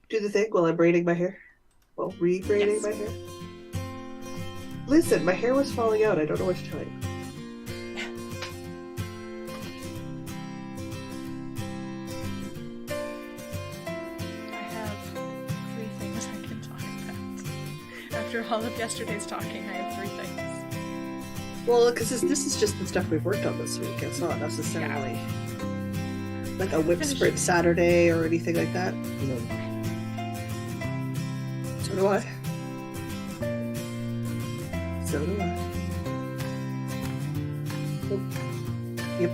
do the thing while I'm braiding my hair? Well, re-braiding Yes. my hair? Listen, my hair was falling out. I don't know what to tell you. I have 3 things I can talk about. After all of yesterday's talking, I have 3 things. Well, because this is just the stuff we've worked on this week. It's not necessarily like a whip sprint Saturday or anything like that. So do I. So do I. Oh. Yep.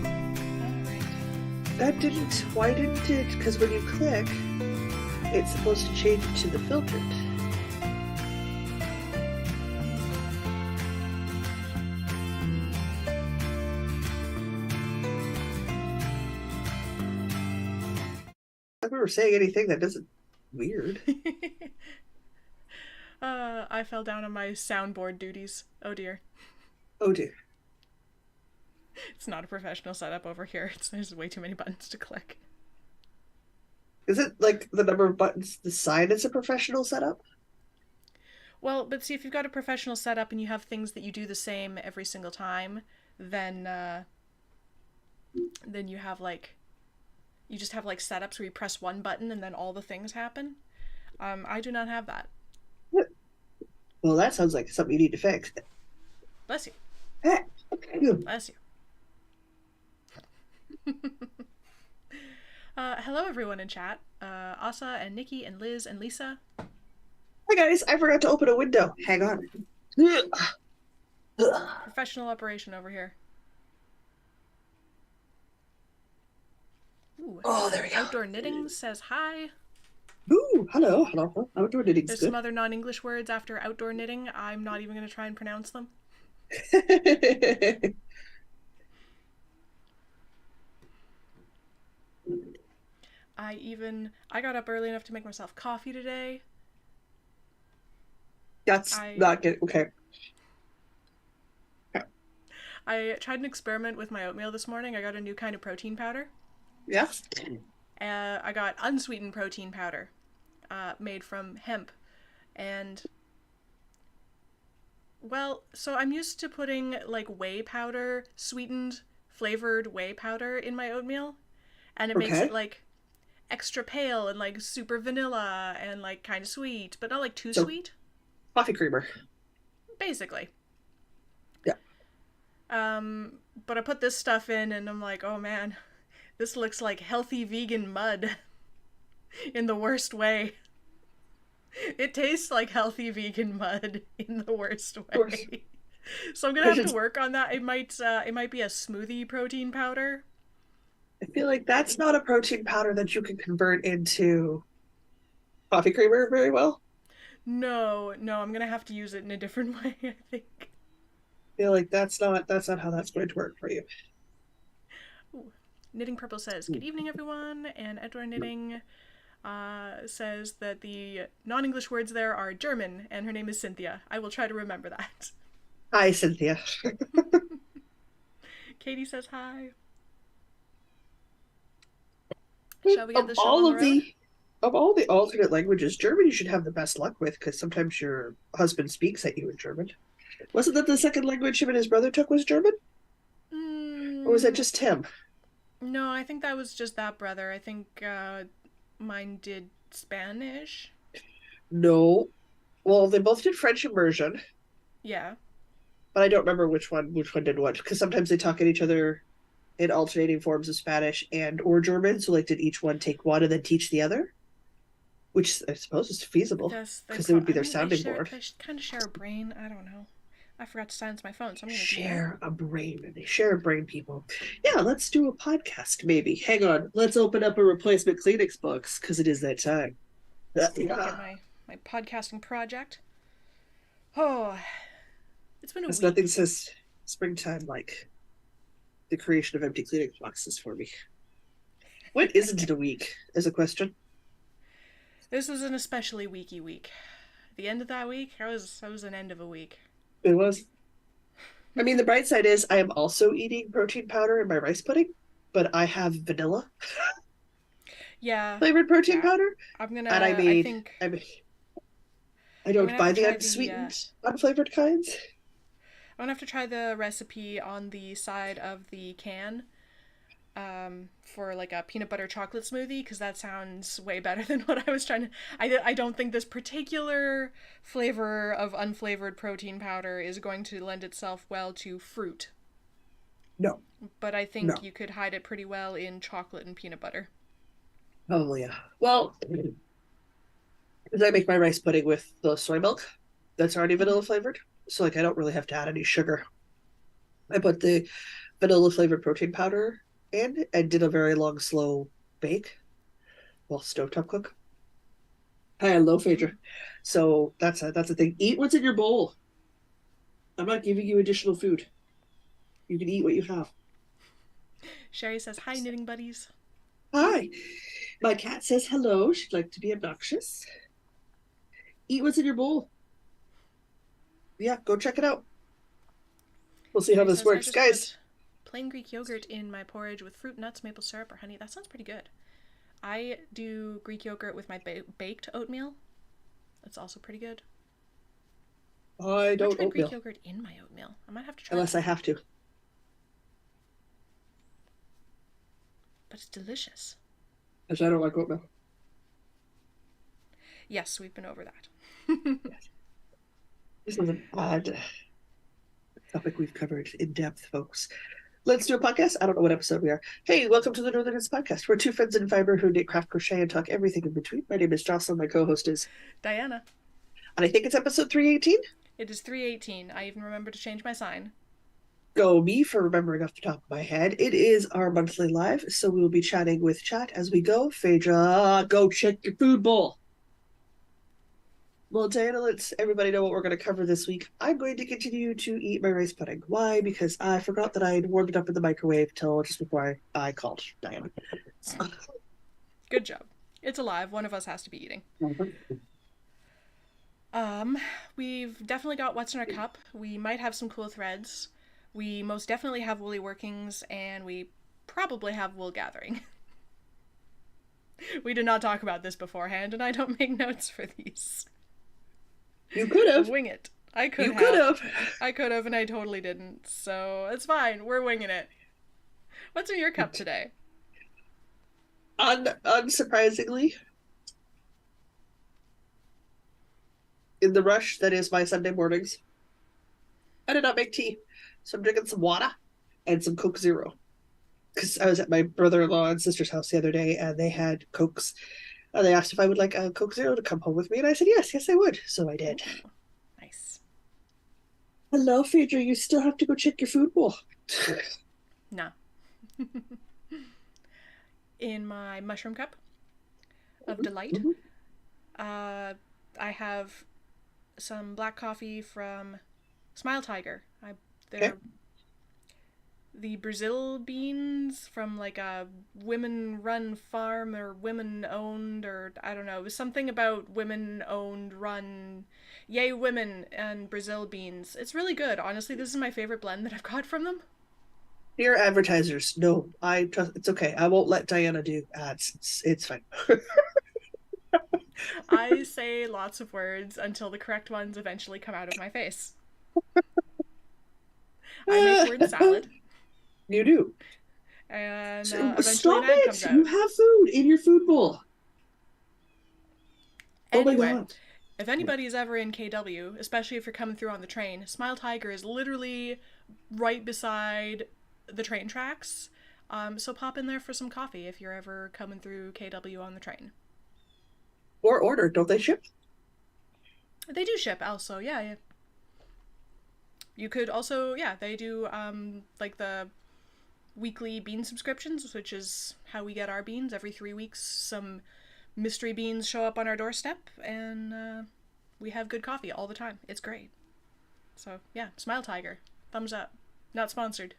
Alright. That didn't. Why didn't it? Because when you click, it's supposed to change it to the filtered. I don't remember saying anything that doesn't weird. I fell down on my soundboard duties. Oh dear. Oh dear. It's not a professional setup over here. There's way too many buttons to click. Is it like the number of buttons the sign is a professional setup? Well, but see, if you've got a professional setup and you have things that you do the same every single time, then you have like you just have like setups where you press one button and then all the things happen. I do not have that. Well, that sounds like something you need to fix. Bless you. Bless you. Hello, everyone in chat. Asa and Nikki and Liz and Lisa. Hi guys, I forgot to open a window. Hang on. Professional operation over here. Ooh. Oh, there we go. Outdoor Knitting says hi. Ooh, hello. Outdoor knitting's There's good. some other non-English words after outdoor knitting. I'm not even going to try and pronounce them. I got up early enough to make myself coffee today. That's not good. Okay. I tried an experiment with my oatmeal this morning. I got a new kind of protein powder. Yeah. I got unsweetened protein powder made from hemp. And, well, so I'm used to putting, like, whey powder, sweetened, flavored whey powder in my oatmeal. And it makes it, like, extra pale and, like, super vanilla and, like, kind of sweet, but not, like, too sweet. Coffee creamer. Basically. Yeah. But I put this stuff in and I'm like, oh man, this looks like healthy vegan mud in the worst way. It tastes like healthy vegan mud in the worst way. So I'm gonna have to work on that. It might be a smoothie protein powder. I feel like that's not a protein powder that you can convert into coffee creamer very well. No, I'm gonna have to use it in a different way, I think. I feel like that's not how that's going to work for you. Ooh. Knitting Purple says, good evening, everyone, and Outdoor Knitting says that the non-English words there are German, and her name is Cynthia. I will try to remember that. Hi, Cynthia. Katie says hi. Shall we get the show on the road? Of all the alternate languages, German you should have the best luck with, because sometimes your husband speaks at you in German. Wasn't that the second language him and his brother took was German? Or was that just him? No, I think that was just that brother. I think mine did Spanish. No. Well, they both did French immersion. Yeah. But I don't remember which one did what, because sometimes they talk at each other in alternating forms of Spanish and or German. So, like, did each one take one and then teach the other? Which I suppose is feasible, because it would be their sounding board. They kind of share a brain. I don't know. I forgot to silence my phone, so I'm going to share a brain. They share a brain, people. Yeah, let's do a podcast, maybe. Hang on. Let's open up a replacement Kleenex box, because it is that time. Get my podcasting project. Oh, it's been a week. Nothing says springtime like the creation of empty Kleenex boxes for me. What isn't it a week, is a question. This was an especially weeky week. The end of that week, that was an end of a week. It was. I mean, the bright side is I am also eating protein powder in my rice pudding, but I have vanilla. Yeah, flavored protein yeah. powder, I'm and I gonna. I made. think I I'm don't gonna have buy to the try the. unsweetened, unflavored kinds. I'm gonna have to try the recipe on the side of the can for like a peanut butter chocolate smoothie because that sounds way better than what I was trying to. I don't think this particular flavor of unflavored protein powder is going to lend itself well to fruit, No, but I think no. you could hide it pretty well in chocolate and peanut butter. Oh yeah. Well, because I make my rice pudding with the soy milk that's already vanilla Mm-hmm. flavored, so like I don't really have to add any sugar. I put the vanilla flavored protein powder in and did a very long slow bake, well stovetop cook. High and low, Phaedra. Mm. So that's a thing. Eat what's in your bowl. I'm not giving you additional food. You can eat what you have. Sherry says, "Hi, knitting buddies." Hi. My cat says hello. She'd like to be obnoxious. Eat what's in your bowl. Yeah, go check it out. We'll see how Sherry this says, "I works, just guys. put plain Greek yogurt in my porridge with fruit, nuts, maple syrup, or honey." That sounds pretty good. I do Greek yogurt with my baked oatmeal. That's also pretty good. I I've never don't tried Greek oatmeal yogurt in my oatmeal. I might have to try unless that, I have to. but it's delicious. Because I don't like oatmeal. Yes, we've been over that. Yes. This is an odd topic we've covered in depth, folks. Let's do a podcast. I don't know what episode we are. Hey, welcome to the Northern Knits Podcast. We're two friends in fiber who knit, craft, crochet, and talk everything in between. My name is Jocelyn. My co-host is, Diana. and I think it's episode 318. It is 318. I even remember to change my sign. Go me for remembering off the top of my head. It is our monthly live, so we will be chatting with chat as we go. Phaedra, go check your food bowl. Well, Diana, let's everybody know what we're going to cover this week. I'm going to continue to eat my rice pudding. Why? Because I forgot that I'd warmed it up in the microwave till just before I called Diana. Good job. It's alive. One of us has to be eating. We've definitely got what's in our cup. We might have some cool threads. We most definitely have woolly workings, and we probably have wool gathering. We did not talk about this beforehand, and I don't make notes for these. You could have. Wing it. I could You have. could have. I could have, and I totally didn't. So it's fine. We're winging it. What's in your cup today? Unsurprisingly, in the rush that is my Sunday mornings, I did not make tea. So I'm drinking some water and some Coke Zero. Because I was at my brother-in-law and sister's house the other day, and they had Cokes. And they asked if I would like a Coke Zero to come home with me, and I said yes, I would. So I did. Ooh, nice. Hello, Phaedra. You still have to go check your food bowl. No. In my mushroom cup of delight, I have some black coffee from Smile Tiger. They're Okay. the Brazil beans from like a women run farm or women owned, or I don't know. It was something about women owned, run, yay women and Brazil beans. It's really good. Honestly, this is my favorite blend that I've got from them. Dear advertisers, no, I trust. It's okay. I won't let Diana do ads. It's fine. I say lots of words until the correct ones eventually come out of my face. I make word salad, You do. and So, eventually an stop ad it. comes out. You have food in your food bowl. Oh my Anyway, god. if anybody is ever in KW, especially if you're coming through on the train, Smile Tiger is literally right beside the train tracks. So pop in there for some coffee if you're ever coming through KW on the train. Or order. Don't they ship? They do ship also, yeah. You could also, yeah, they do like the weekly bean subscriptions, which is how we get our beans. Every 3 weeks, some mystery beans show up on our doorstep, and we have good coffee all the time. It's great. So, yeah, Smile Tiger. Thumbs up. Not sponsored.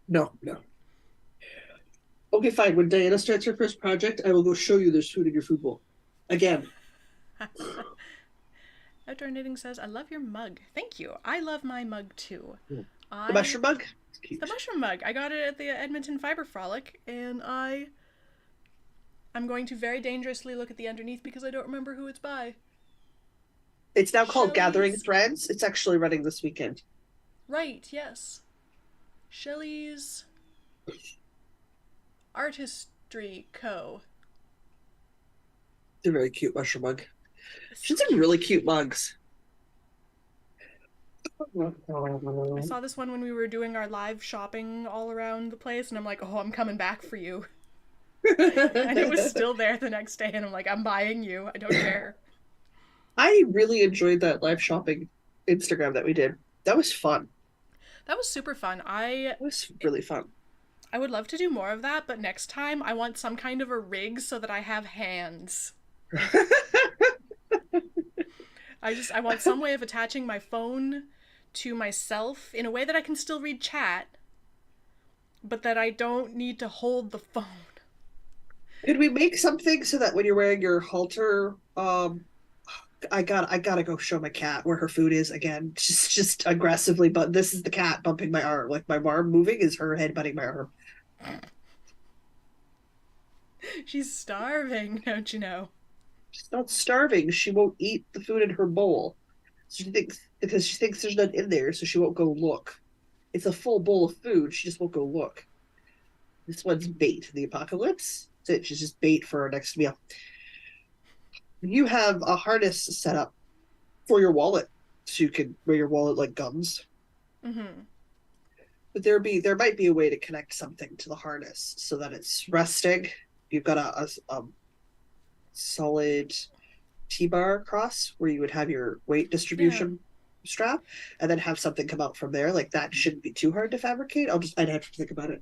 No. Okay, fine. When Diana starts her first project, I will go show you there's food in your food bowl. Again. Outdoor Knitting says, "I love your mug." Thank you. I love my mug too. The mushroom mug? It's cute. The mushroom mug. I got it at the Edmonton Fiber Frolic, and I I'm going to very dangerously look at the underneath because I don't remember who it's by. It's now called Gathering Shelley's. Threads. It's actually running this weekend. Right, yes. Shelley's Artistry Co. It's a very cute mushroom mug. It's She's so some really cute. cute mugs. I saw this one when we were doing our live shopping all around the place, and I'm like, oh, I'm coming back for you. And it was still there the next day, and I'm like, I'm buying you. I don't care. I really enjoyed that live shopping Instagram that we did. That was fun. That was super fun. It was really fun. I would love to do more of that, but next time I want some kind of a rig so that I have hands. I want some way of attaching my phone to myself in a way that I can still read chat, but that I don't need to hold the phone. Could we make something so that when you're wearing your halter, I gotta go show my cat where her food is again. Just aggressively, but this is the cat bumping my arm. Like my arm moving is her head butting my arm. She's starving, don't you know? She's not starving. She won't eat the food in her bowl. So she thinks because she thinks there's none in there, so she won't go look. It's a full bowl of food. She just won't go look. This one's bait. The apocalypse. That's it. She's just bait for our next meal. You have a harness set up for your wallet, so you can wear your wallet like gums. Mm-hmm. But there might be a way to connect something to the harness so that it's resting. You've got a solid T-bar across where you would have your weight distribution strap, and then have something come out from there. Like that shouldn't be too hard to fabricate. I'd have to think about it.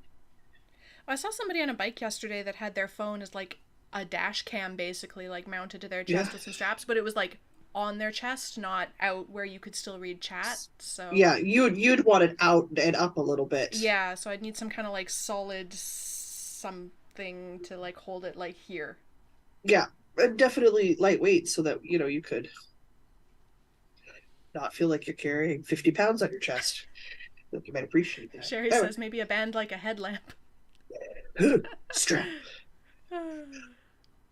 I saw somebody on a bike yesterday that had their phone as like a dash cam basically like mounted to their chest Yeah. with some straps, but it was like on their chest, not out where you could still read chat. So Yeah, you'd want it out and up a little bit. yeah, so I'd need some kind of like solid something to like hold it like here. Yeah, and definitely lightweight so that you could not feel like you're carrying 50 pounds on your chest. I feel like you might appreciate that. Sherry Anyway, says maybe a band like a headlamp. strap.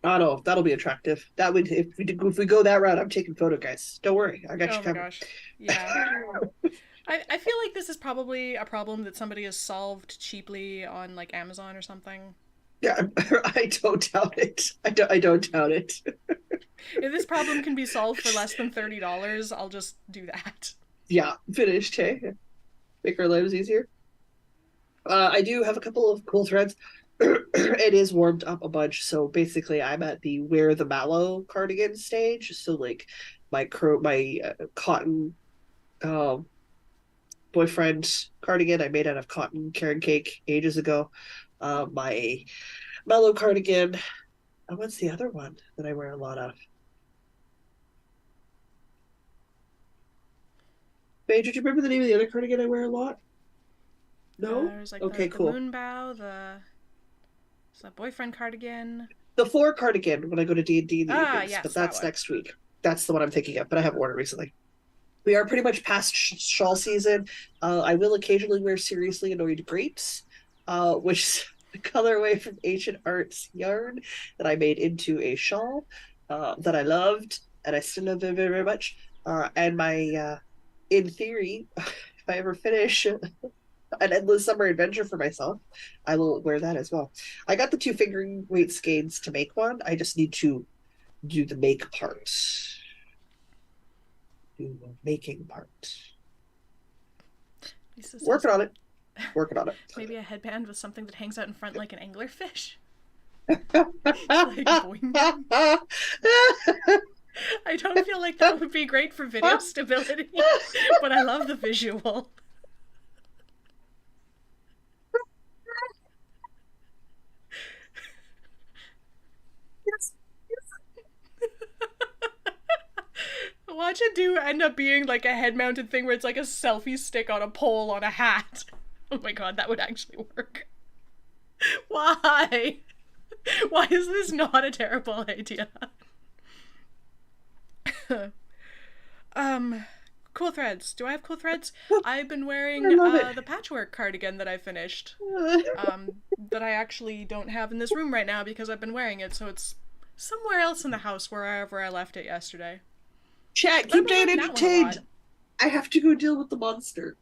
I know that'll be attractive. That would if we go that route. I'm taking photo, guys. Don't worry, I got Oh you my covered. gosh. Yeah. I feel like this is probably a problem that somebody has solved cheaply on like Amazon or something. Yeah, I don't doubt it. I don't doubt it. If this problem can be solved for less than $30, I'll just do that. Yeah, finished. Hey, make our lives easier. I do have a couple of cool threads. It is warmed up a bunch, so basically, I'm at the wear the mallow cardigan stage. So like my cotton um, boyfriend cardigan I made out of cotton Karen cake ages ago. My mallow cardigan. What's the other one that I wear a lot of? Paige, do you remember the name of the other cardigan I wear a lot? No? There's like Okay, the cool. moon bow, the boyfriend cardigan. The floor cardigan when I go to D&D in the Ah, evenings, but yes, that that's one. next week. That's the one I'm thinking of, but I haven't worn it recently. We are pretty much past shawl season. I will occasionally wear Seriously Annoyed Grapes, which is a colorway from Ancient Arts yarn that I made into a shawl that I loved, and I still love it very, very much. And in theory, if I ever finish an endless summer adventure for myself, I will wear that as well. I got the two fingering weight skeins to make one. I just need to do the make part. Do the making part. Lisa says Working on it. Working on it. maybe a headband with something that hangs out in front like an anglerfish. Like boing. I don't feel like that would be great for video stability, but I love the visual. Watch it do end up being like a head-mounted thing where it's like a selfie stick on a pole on a hat. Oh my god, that would actually work. Why? Why is this not a terrible idea? um, Cool threads. Do I have cool threads? I've been I wearing love it. the patchwork cardigan that I finished. That I actually don't have in this room right now because I've been wearing it, so it's somewhere else in the house wherever I left it yesterday. Chat, But I've keep been Dane wearing that one a lot. entertained. I have to go deal with the monster.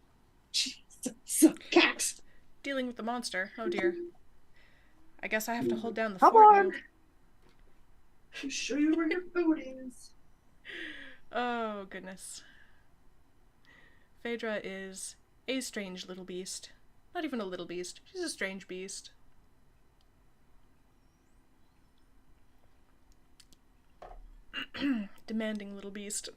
Jesus. Cat. Dealing with the monster. Oh dear. I guess I have to hold down the Come fort on. now. I'll show you where your food is. Oh goodness. Phaedra is a strange little beast. Not even a little beast. She's a strange beast. Demanding little beast.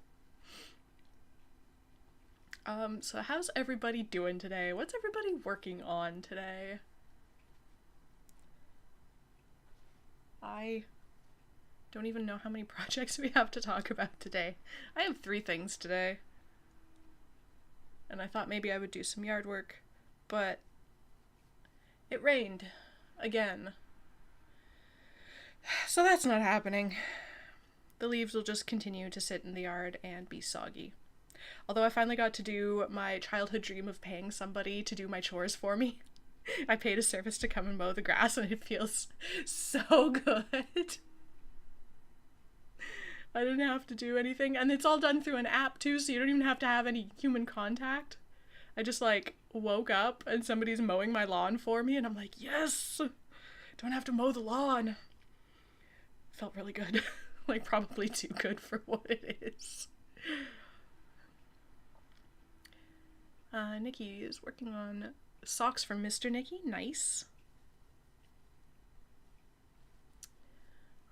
So how's everybody doing today? What's everybody working on today? I don't even know how many projects we have to talk about today. I have 3 things today. And I thought maybe I would do some yard work, but it rained again. So that's not happening. The leaves will just continue to sit in the yard and be soggy. Although I finally got to do my childhood dream of paying somebody to do my chores for me. I paid a service to come and mow the grass and it feels so good. I didn't have to do anything, and it's all done through an app too, so you don't even have to have any human contact. I just woke up and somebody's mowing my lawn for me and I'm like, yes! Don't have to mow the lawn. Felt really good. Probably too good for what it is. Nikki is working on socks from Mr. Nicky. Nice.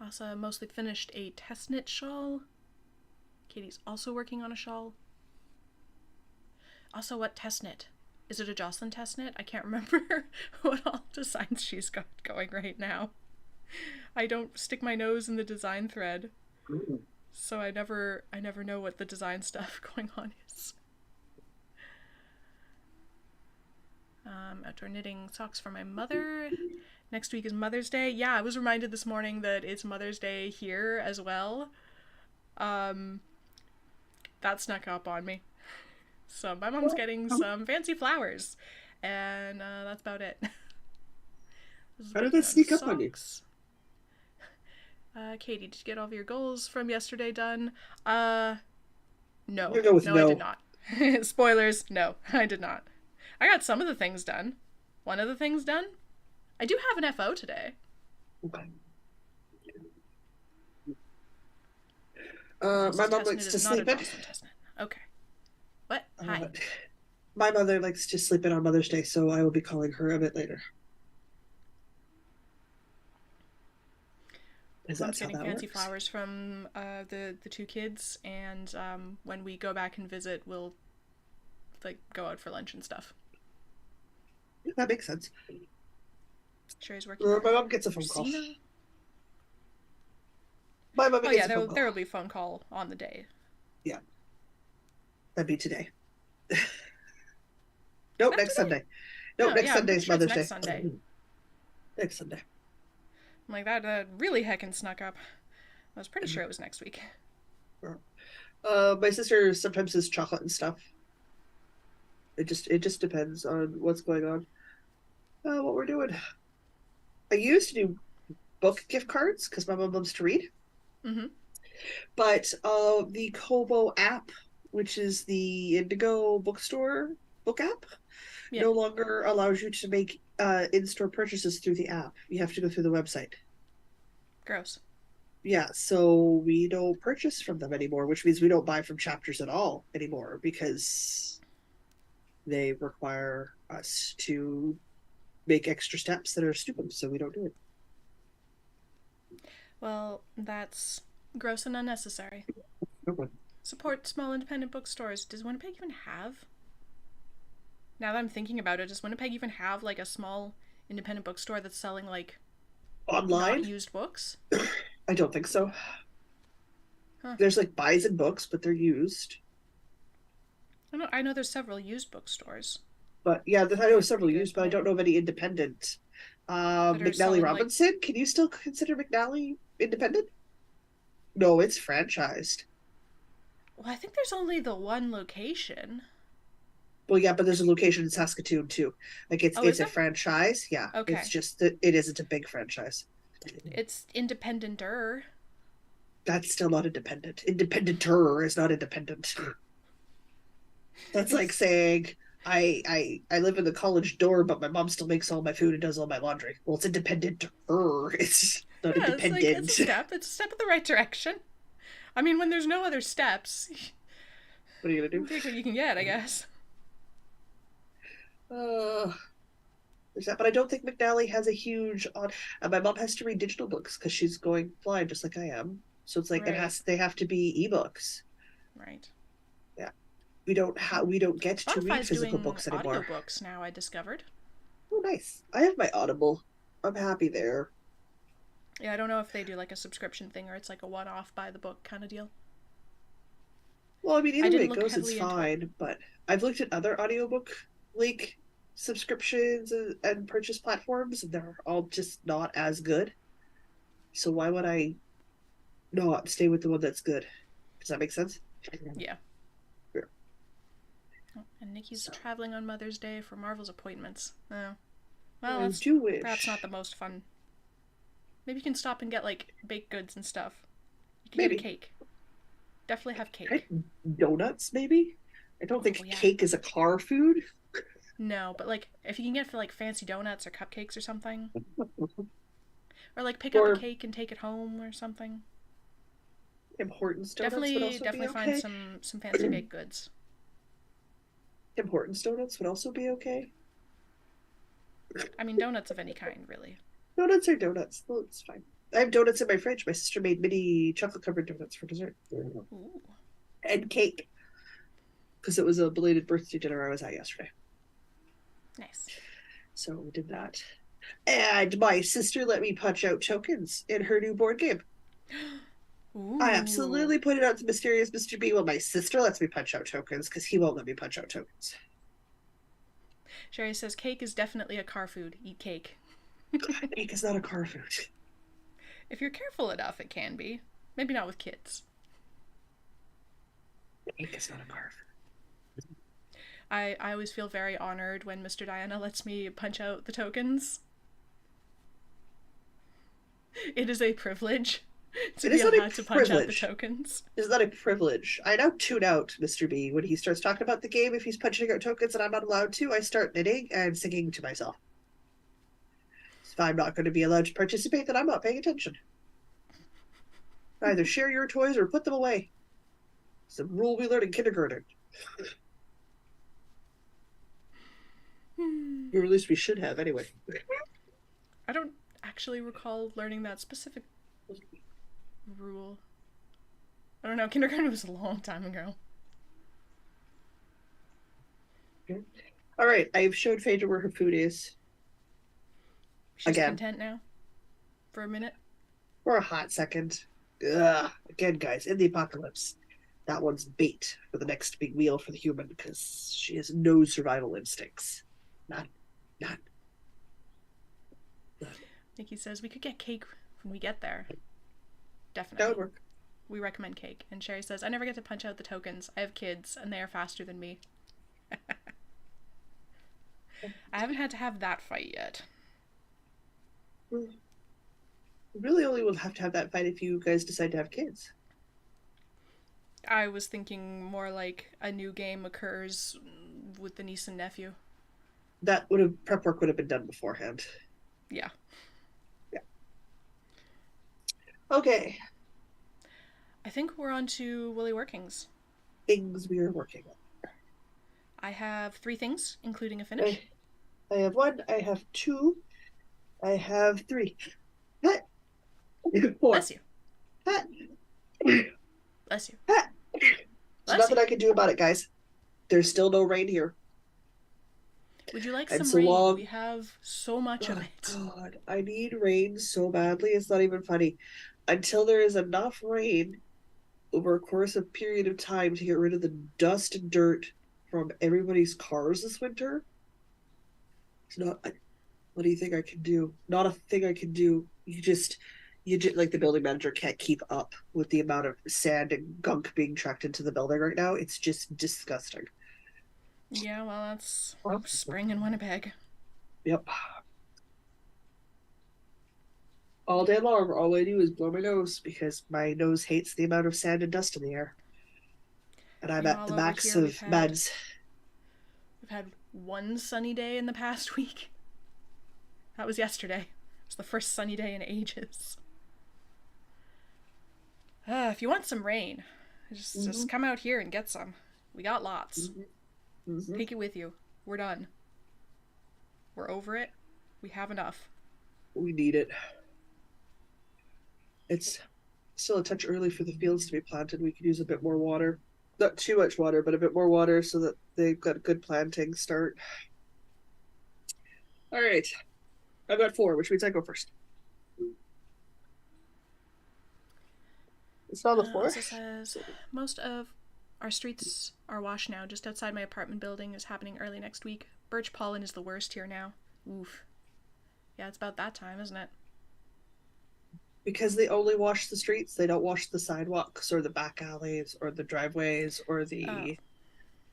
Also mostly finished a test knit shawl. Katie's also working on a shawl. Also, what test knit? Is it a Jocelyn test knit? I can't remember what all designs she's got going right now. I don't stick my nose in the design thread, so I never know what the design stuff going on is. Outdoor knitting socks for my mother. Next week is Mother's Day. Yeah, I was reminded this morning that it's Mother's Day here as well. That snuck up on me. So my mom's getting some fancy flowers, and that's about it. How did that sneak up on you? Katie, did you get all of your goals from yesterday done? No. No, I did not. Spoilers, no, I did not. I got some of the things done. One of the things done. I do have an FO today. Okay. My mom likes to sleep in. Okay. What? Hi. My mother likes to sleep in on Mother's Day, so I will be calling her a bit later. I'm getting fancy flowers from the 2 kids, and when we go back and visit, we'll go out for lunch and stuff. Yeah, that makes sense. Sherry's working. My mom gets a phone call. My mom gets a phone call. There will be a phone call on the day. Yeah. That'd be today. Nope, next Sunday. Nope, next Sunday's Mother's Day. Sunday. Next Sunday. I'm like, that really heckin' snuck up. I was pretty sure it was next week. My sister sometimes does chocolate and stuff. It just depends on what's going on. What we're doing. I used to do book gift cards because my mom loves to read. Mm-hmm. But the Kobo app, which is the Indigo bookstore book app, no longer allows you to make in-store purchases through the app. You have to go through the website. Gross. Yeah, so we don't purchase from them anymore, which means we don't buy from Chapters at all anymore because they require us to make extra steps that are stupid, so we don't do it. Well, that's gross and unnecessary. Okay. Support small independent bookstores. Does Winnipeg even have? Now that I'm thinking about it, does Winnipeg even have a small independent bookstore that's selling online not used books? I don't think so. Huh. There's buys and books, but they're used. I know there's several used bookstores. But yeah, I know several used, but I don't know of any independent. McNally Robinson, can you still consider McNally independent? No, it's franchised. Well, I think there's only the one location. Well, yeah, but there's a location in Saskatoon too. Like Oh, is it's a there? franchise. Yeah, it's Okay. just that it isn't a big franchise. It's independenter. That's still not independent. Independenter is not independent. That's like It's saying I live in the college dorm, but my mom still makes all my food and does all my laundry. Well, it's independent. It's not yeah, it's like independent. it's a step in the right direction. I mean, when there's no other steps, What are you gonna do? take what you can get, I guess. Uh, there's that, but I don't think McNally has a huge on. And my mom has to read digital books because she's going blind, just like I am. So it's like it Right, has. They have to be ebooks. right. Yeah, we don't get to read Spotify's physical doing books anymore. audiobooks now, I discovered. Oh, nice. I have my Audible. I'm happy there. Yeah, I don't know if they do like a subscription thing or it's like a one off by the book kind of deal. Well, I mean, I either way didn't it look goes, it's heavily into it. fine. But I've looked at other audiobook like subscriptions and purchase platforms, and they're all just not as good. So why would I not stay with the one that's good? Does that make sense? Yeah. Yeah. Oh, and Nikki's So traveling on Mother's Day for Marvel's appointments. Oh. Well, I that's do perhaps not wish. the most fun. Maybe you can stop and get like baked goods and stuff. You can get a Maybe. cake. Definitely have Right? cake. Donuts, maybe? I don't Oh think yeah. cake is a car food. No, but like if you can get for like fancy donuts or cupcakes or something, or like pick up a Or cake and take it home or something. Tim Hortons donuts would Definitely, also be definitely find okay. some fancy baked goods. Tim Hortons donuts would also be okay. I mean, donuts of any kind, really. Donuts are donuts. Well, it's fine. I have donuts in my fridge. My sister made mini chocolate covered donuts for dessert Ooh, and cake because it was a belated birthday dinner I was at yesterday. nice. So we did that. And my sister let me punch out tokens in her new board game. I Ooh. absolutely put it out to Mysterious Mr. B. Well, my sister lets me punch out tokens because he won't let me punch out tokens. Sherry says cake is definitely a car food. Eat cake. Cake is not a car food. If you're careful enough, it can be. Maybe not with kids. Cake is not a car I always feel very honored when Mr. Diana lets me punch out the tokens. It is a privilege to food. It be is not a allowed to punch out the privilege. tokens. It is not a privilege. I now tune out Mr. B when he starts talking about the game. If he's punching out tokens and I'm not allowed to, I start knitting and singing to myself. If I'm not going to be allowed to participate, then I'm not paying attention. Either share your toys or put them away. It's a rule we learned in kindergarten. Or at least we should have, anyway. I don't actually recall learning that specific rule. I don't know. Kindergarten was a long time ago. All right, I've showed Phaedra where her food is She's again content now for a minute. for a hot second. Ugh. Again, guys, in the apocalypse, that one's bait for the next big meal for the human because she has no survival instincts. None. None. None. Nikki says we could get cake when we get there. That would Definitely. work. We recommend cake. And Sherry says, I never get to punch out the tokens. I have kids, and they are faster than me. I haven't had to have that fight yet. We really only will have to have that fight if you guys decide to have kids. I was thinking more like a new game occurs with the niece and nephew. That would have prep work would have been done beforehand. Yeah. Yeah. Okay. I think we're on to Willy Workings. Things we are working on. I have 3 things, including a finish. I have 1, I have 2, I have 3. 4. Bless you. Bless you. There's Bless you. nothing I can do about it, guys. There's still no rain here. Would you like And some so rain? long. We have so much of Oh, it. God. I need rain so badly. It's not even funny. Until there is enough rain over a course of period of time to get rid of the dust and dirt from everybody's cars this winter, it's not. What do you think I can do? Not a thing I can do. like the building manager can't keep up with the amount of sand and gunk being trucked into the building right now. It's just disgusting. Yeah, well, that's Well, spring in Winnipeg. yep. All day long, all I do is blow my nose because my nose hates the amount of sand and dust in the air. And I'm at Meanwhile, the over max here of meds. we've had one sunny day in the past week. That was yesterday. It's the first sunny day in ages. If you want some rain, just come out here and get some. We got lots. Take it with you. We're done. We're over it. We have enough. We need it. It's still a touch early for the fields to be planted. We could use a bit more water. Not too much water, but a bit more water so that they've got a good planting start. All right. I've got 4, which means I go first. It's on the floor. Also says, most of our streets are washed now. Just outside my apartment building is happening early next week. Birch pollen is the worst here now. Oof. Yeah, it's about that time, isn't it? Because they only wash the streets, they don't wash the sidewalks or the back alleys or the driveways or the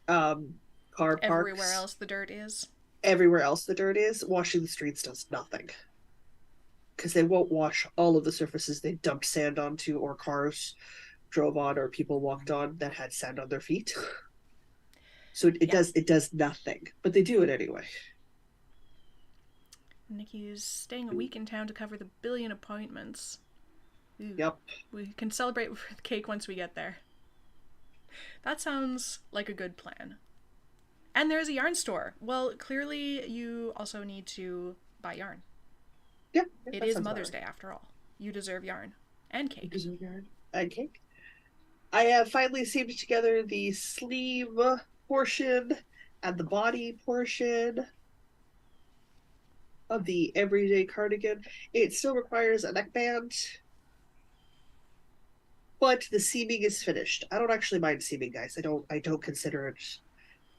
car parks. Everywhere else the dirt is. Everywhere else the dirt is. Washing the streets does nothing. Because they won't wash all of the surfaces they dumped sand onto or cars drove on or people walked on that had sand on their feet. So it does nothing. But they do it anyway. Nikki's staying a week in town to cover the billion appointments. Ooh. Yep. We can celebrate with cake once we get there. That sounds like a good plan. And there's a yarn store. Well, clearly you also need to buy yarn. Yeah. It is Mother's Day after all. You deserve yarn. And cake. You deserve yarn. And cake. I have finally seamed together the sleeve portion and the body portion of the everyday cardigan. It still requires a neckband, but the seaming is finished. I don't actually mind seaming, guys. I don't consider it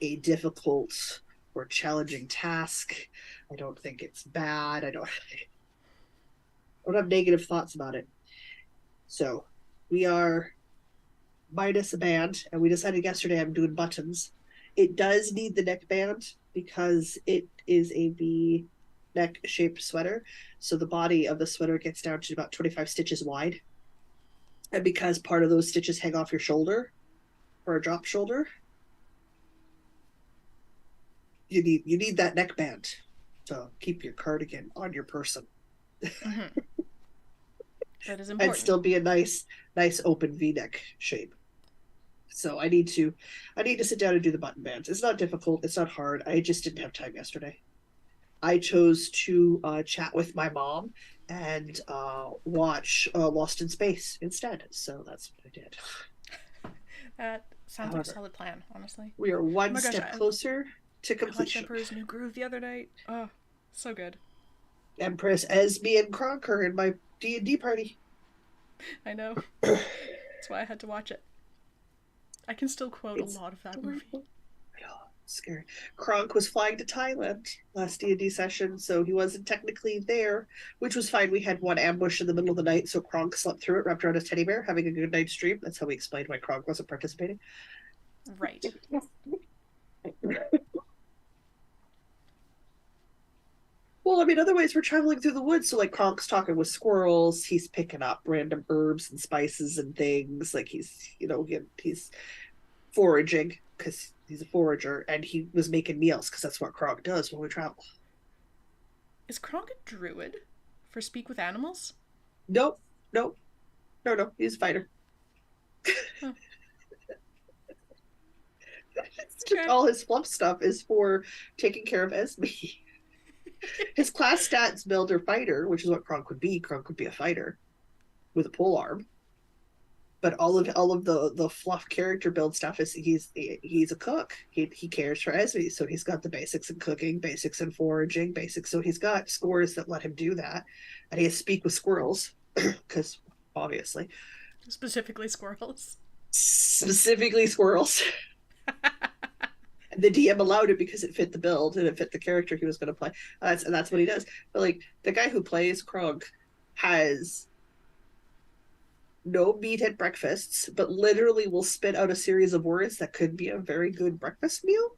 a difficult or challenging task. I don't think it's bad. I don't have negative thoughts about it. So we are minus a band, and we decided yesterday I'm doing buttons. It does need the neckband because it is a V neck shaped sweater. So the body of the sweater gets down to about 25 stitches wide. And because part of those stitches hang off your shoulder or a drop shoulder, you need that neckband to keep your cardigan on your person. Mm-hmm. That is important. And still be a nice open V-neck shape. So I need to sit down and do the button bands. It's not difficult. It's not hard. I just didn't have time yesterday. I chose to chat with my mom and watch Lost in Space instead. So that's what I did. That sounds like a solid plan, honestly. We are one step closer to completion. I watched Emperor's New Groove the other night. Oh, so good. Empress Esme and Cronker in my D&D party. I know. That's why I had to watch it. I can still quote a lot of that movie. Oh, scary. Kronk was flying to Thailand last D&D session, so he wasn't technically there, which was fine. We had one ambush in the middle of the night, so Kronk slept through it, wrapped around his teddy bear, having a good night's dream. That's how we explained why Kronk wasn't participating. Right. Well, I mean, otherwise we're traveling through the woods, so like Kronk's talking with squirrels, he's picking up random herbs and spices and things, like he's foraging because he's a forager, and he was making meals because that's what Kronk does when we travel. Is Kronk a druid for speak with animals? Nope. No, he's a fighter. Huh. Okay. All his fluff stuff is for taking care of Esme. His class stats build are fighter, which is what Kronk would be. Kronk would be a fighter with a pole arm. But all of the fluff character build stuff is he's a cook. He cares for Esme, so he's got the basics in cooking, basics in foraging, basics. So he's got scores that let him do that, and he has to speak with squirrels because obviously, specifically squirrels. And the DM allowed it because it fit the build and it fit the character he was going to play. And that's what he does. But like the guy who plays Kronk has no meat at breakfasts, but literally will spit out a series of words that could be a very good breakfast meal,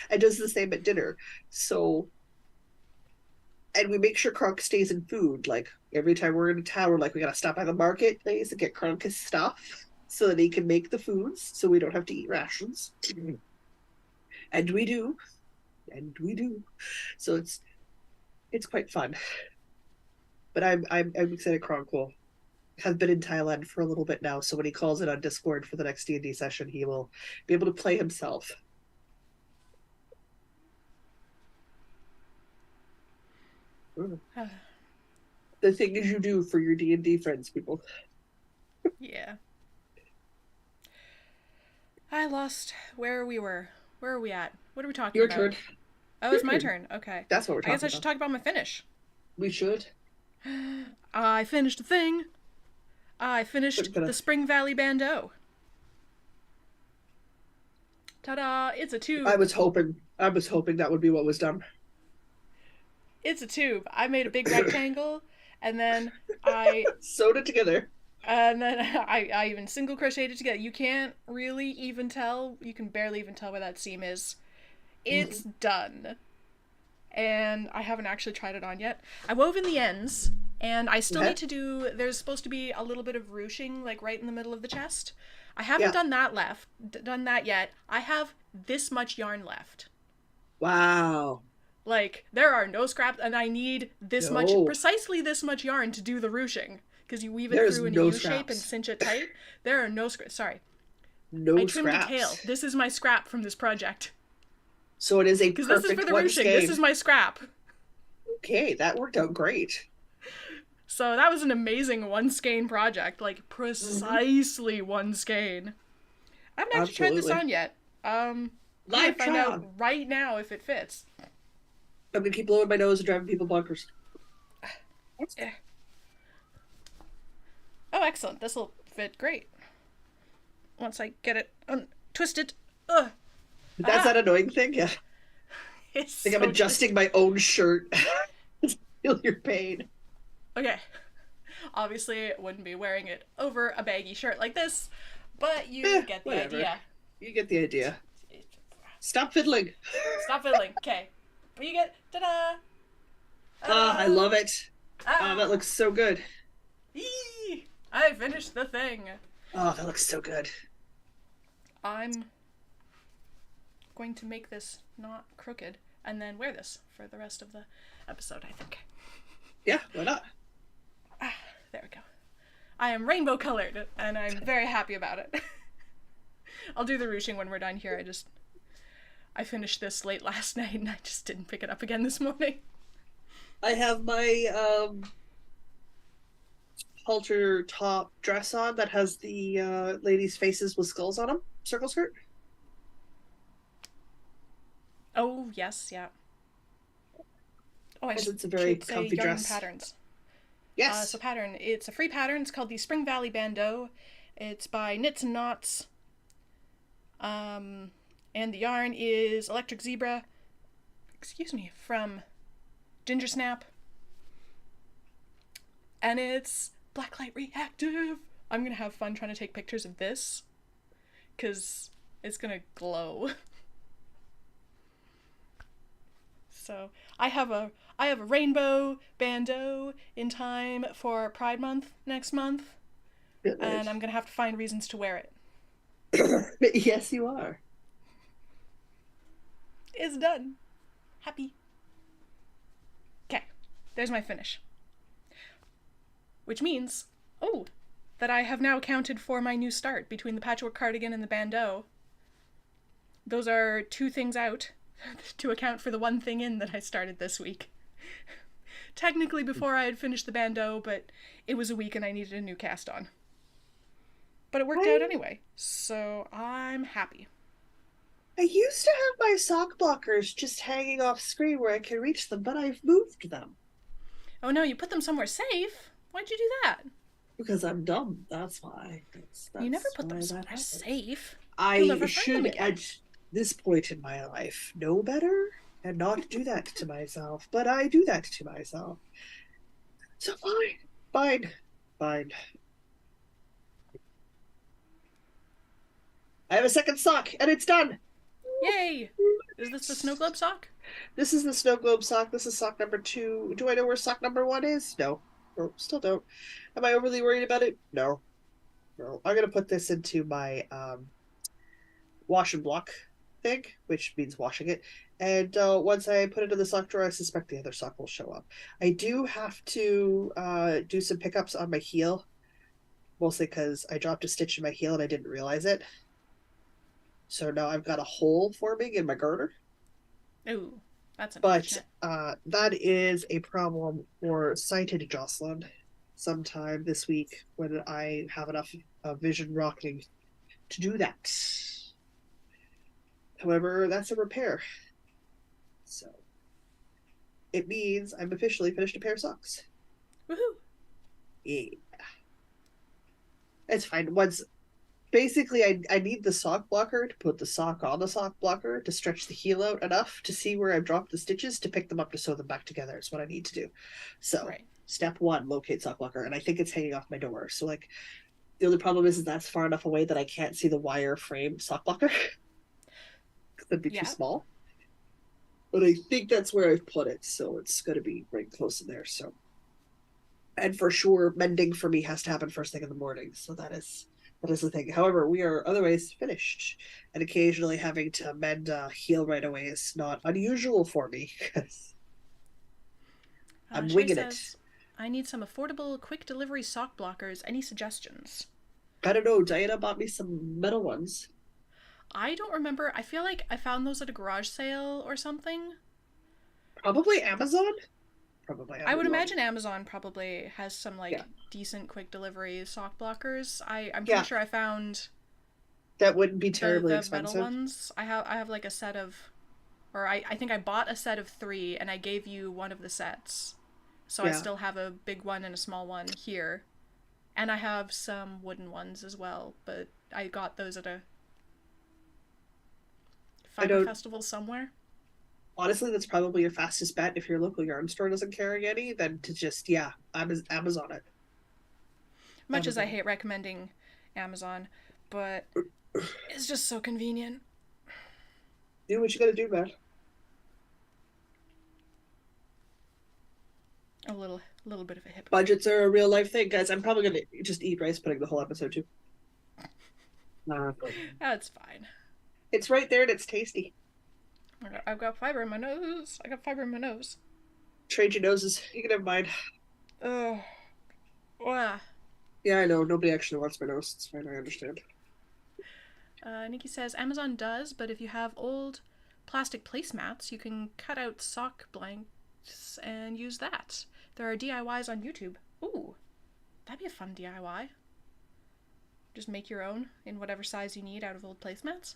and does the same at dinner. So, and we make sure Kronk stays in food. Like every time we're in town, we're like, we gotta stop by the marketplace and get Kronk his stuff so that he can make the foods, so we don't have to eat rations. And we do, and we do. So it's quite fun. But I'm excited. Kronk will have been in Thailand for a little bit now, so when he calls it on Discord for the next D&D session, he will be able to play himself. The things you do for your D&D friends, people. Yeah. I lost where we were. Where are we at? What are we talking Your about? turn. Oh, it's my turn. Okay. That's what we're I talking guess I should about. talk about my finish. We should. I finished the thing. I finished the Spring Valley Bandeau. Ta-da! It's a tube. I was hoping that would be what was done. It's a tube. I made a big rectangle, and then I sewed it together. And then I even single crocheted it together. You can't really even tell. You can barely even tell where that seam is. It's done. And I haven't actually tried it on yet. I wove in the ends, and I still need to do... There's supposed to be a little bit of ruching, like right in the middle of the chest. I haven't done that yet. I have this much yarn left. Wow. Like, there are no scraps, and I need this much, precisely this much yarn to do the ruching. Because you weave it through in a U shape and cinch it tight. There are no scraps. Sorry. No I trimmed scraps. the tail. This is my scrap from this project. So it is a perfect because this is for the ruching. Skein. This is my scrap. Okay, that worked out great. So that was an amazing one skein project. Like, precisely one skein. I haven't actually tried this on yet. I'm gonna find out right now if it fits. I'm gonna keep blowing my nose and driving people bonkers. Yeah. Oh, excellent. This'll fit great. Once I get it twisted. Ugh. That's that annoying thing, yeah. It's I think I'm adjusting my own shirt. Feel your pain. Okay. Obviously, wouldn't be wearing it over a baggy shirt like this, but you get the idea. You get the idea. Stop fiddling. Stop fiddling. Okay. But you get ta-da! I love it. That looks so good. Eee! I finished the thing. Oh, that looks so good. I'm going to make this not crooked and then wear this for the rest of the episode, I think. Yeah, why not? There we go. I am rainbow colored, and I'm very happy about it. I'll do the ruching when we're done here. I finished this late last night, and I just didn't pick it up again this morning. I have my halter top dress on that has the ladies' faces with skulls on them. Circle skirt. Oh, yes, yeah. Oh, it's a very comfy dress. Patterns. Yes. So pattern. It's a free pattern. It's called the Spring Valley Bandeau. It's by Knits and Knots. And the yarn is Electric Zebra. Excuse me, from Ginger Snap. And it's blacklight reactive. I'm gonna have fun trying to take pictures of this, because it's gonna glow. So I have a rainbow bandeau in time for Pride Month next month, and I'm gonna have to find reasons to wear it. Yes, you are. It's done. Happy. Okay, there's my finish. Which means, that I have now accounted for my new start between the patchwork cardigan and the bandeau. Those are 2 things out to account for the 1 thing in that I started this week. Technically before I had finished the bandeau, but it was a week and I needed a new cast on. But it worked out anyway, so I'm happy. I used to have my sock blockers just hanging off screen where I can reach them, but I've moved them. Oh no, you put them somewhere safe? Why'd you do that? Because I'm dumb, that's why. That's you never put them somewhere safe. I should, at this point in my life, know better and not do that to myself, but I do that to myself. So fine. I have a second sock, and it's done. Yay! Is this the snow globe sock? This is the snow globe sock. This is sock number 2. Do I know where sock number 1 is? No. No, still don't. Am I overly worried about it? No. No. I'm gonna put this into my wash and block thing, which means washing it. And once I put it in the sock drawer, I suspect the other sock will show up. I do have to do some pickups on my heel, mostly because I dropped a stitch in my heel and I didn't realize it. So now I've got a hole forming in my garter. Ooh, that's But unfortunate. that is a problem for sighted Jocelyn sometime this week when I have enough vision rocking to do that. However, that's a repair. So it means I'm officially finished a pair of socks. Woohoo! Yeah. It's fine. Once basically I need the sock blocker to put the sock on the sock blocker to stretch the heel out enough to see where I've dropped the stitches to pick them up to sew them back together. Is what I need to do. So Right. step 1, locate sock blocker, and I think it's hanging off my door. So like the only problem is that's far enough away that I can't see the wire frame sock blocker. That'd be too Yeah. small. But I think that's where I've put it, so it's gonna be right close in there. So and for sure mending for me has to happen first thing in the morning. So that is the thing. However, we are otherwise finished, and occasionally having to mend a heel right away is not unusual for me because I'm Shay winging it. says, I need some affordable, quick delivery sock blockers. Any suggestions? I don't know. Diana bought me some metal ones. I don't remember. I feel like I found those at a garage sale or something. Probably Amazon. Probably I would Amazon. imagine Amazon probably has some Yeah, like decent quick delivery sock blockers. I'm pretty yeah. sure I found That wouldn't be the terribly metal expensive. ones. I have like a set of, or I think I bought a set of 3 and I gave you one of the sets. So I Yeah, still have a big one and a small one here. And I have some wooden ones as well, but I got those at a I fiber don't. festival somewhere. Honestly, that's probably your fastest bet if your local yarn store doesn't carry any. Then to just yeah, Amazon it. Much as I Amazon. hate recommending Amazon, but it's just so convenient. Do what you gotta do, man. A little bit of a hypocrite. Budgets are a real life thing, guys. I'm probably gonna just eat rice pudding the whole episode too. That's fine. It's right there and it's tasty. I've got fiber in my nose. I got fiber in my nose. Trade your noses. You can have mine. Ugh. Wow. Yeah, I know. Nobody actually wants my nose. It's fine. I understand. Nikki says Amazon does, but if you have old plastic placemats, you can cut out sock blanks and use that. There are DIYs on YouTube. Ooh, that'd be a fun DIY. Just make your own in whatever size you need out of old placemats.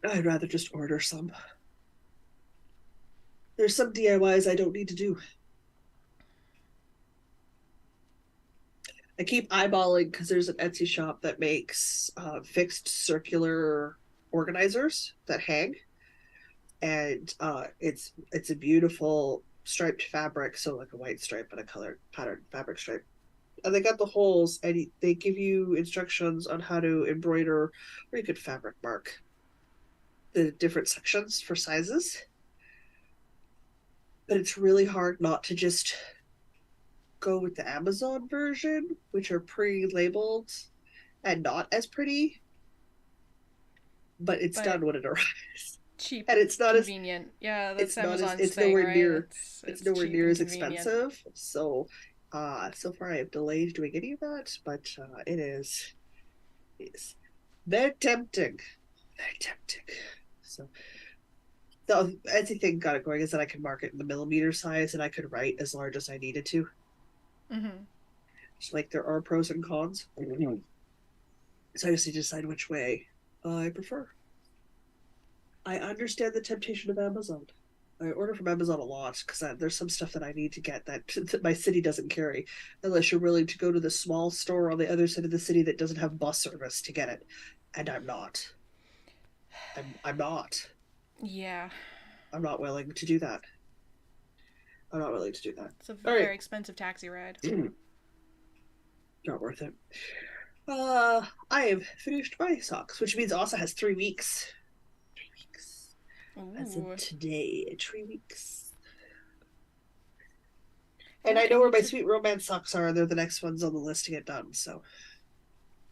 I'd rather just order some. There's some DIYs I don't need to do. I keep eyeballing because there's an Etsy shop that makes fixed circular organizers that hang, and it's a beautiful striped fabric, so like a white stripe and a colored patterned fabric stripe. And they got the holes, and they give you instructions on how to embroider, or you could fabric mark the different sections for sizes. But it's really hard not to just go with the Amazon version, which are pre-labeled and not as pretty, but it's But done when it arrives. cheap, And it's not as convenient. Yeah, that's it's not as Amazon's it's thing, nowhere right? near it's It's nowhere cheap near and as convenient. expensive. So so far I have delayed doing any of that, but it is very tempting. Very tempting. So the Etsy thing got it going is that I could mark it in the millimeter size and I could write as large as I needed to. Mm-hmm. So like there are pros and cons. So I just need to decide which way I prefer. I understand the temptation of Amazon. I order from Amazon a lot because there's some stuff that I need to get that my city doesn't carry, unless you're willing to go to the small store on the other side of the city that doesn't have bus service to get it. And I'm not. I'm not. Yeah, I'm not willing to do that. I'm not willing to do that. it's a All right. very expensive taxi ride. Not worth it. I have finished my socks, which means Asa has 3 weeks. 3 weeks. As of Ooh. today, 3 weeks. I feel And I like I know where need my to. sweet romance socks are. They're the next ones on the list to get done, so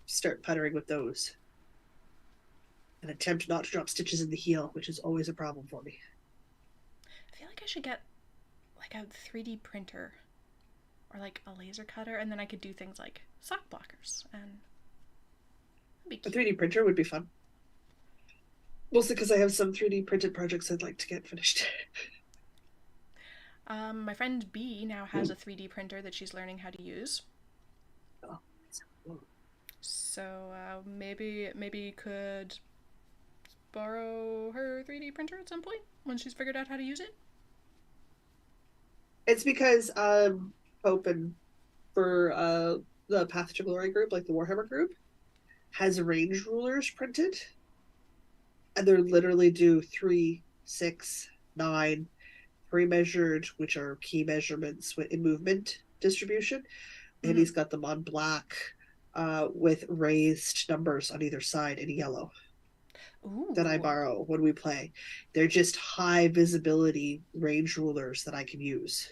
start puttering with those. And attempt not to drop stitches in the heel, which is always a problem for me. I feel like I should get like a 3D printer or like a laser cutter, and then I could do things like sock blockers, and that'd be A cute. 3D printer would be fun. Mostly because I have some 3D printed projects I'd like to get finished. My friend B now has a 3D printer that she's learning how to use. Oh, So maybe could borrow her 3D printer at some point when she's figured out how to use it. it's because open for the Path to Glory group, like the Warhammer group, has range rulers printed, and they're literally do 3, 6, 9 pre-measured, which are key measurements in movement distribution, and Mm-hmm. he's got them on black with raised numbers on either side in yellow that I Ooh. borrow when we play. They're just high visibility range rulers that I can use,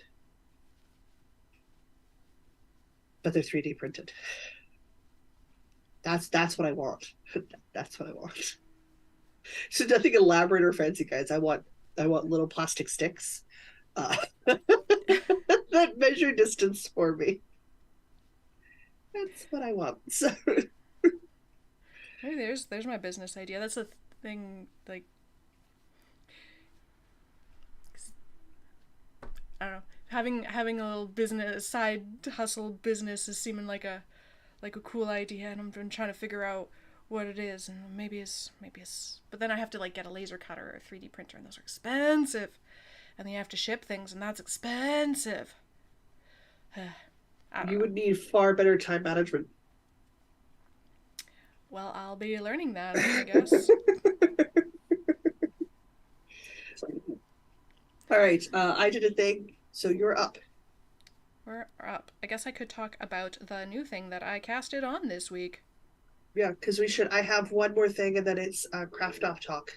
but they're 3D printed. That's what I want. That's what I want. So nothing elaborate or fancy, guys. I want little plastic sticks uh, that measure distance for me. That's what I want. So Maybe there's my business idea. That's the thing. Like, I don't know, having a little business side hustle business is seeming like a cool idea, and I'm trying to figure out what it is, and maybe it's. But then I have to like get a laser cutter or a 3D printer, and those are expensive, and then you have to ship things, and that's expensive. I don't you know. would need far better time management. Well, I'll be learning that, I guess. All right, I did a thing, so you're up. We're up. I guess I could talk about the new thing that I casted on this week. Yeah, because we should. I have one more thing, and then it's craft off talk.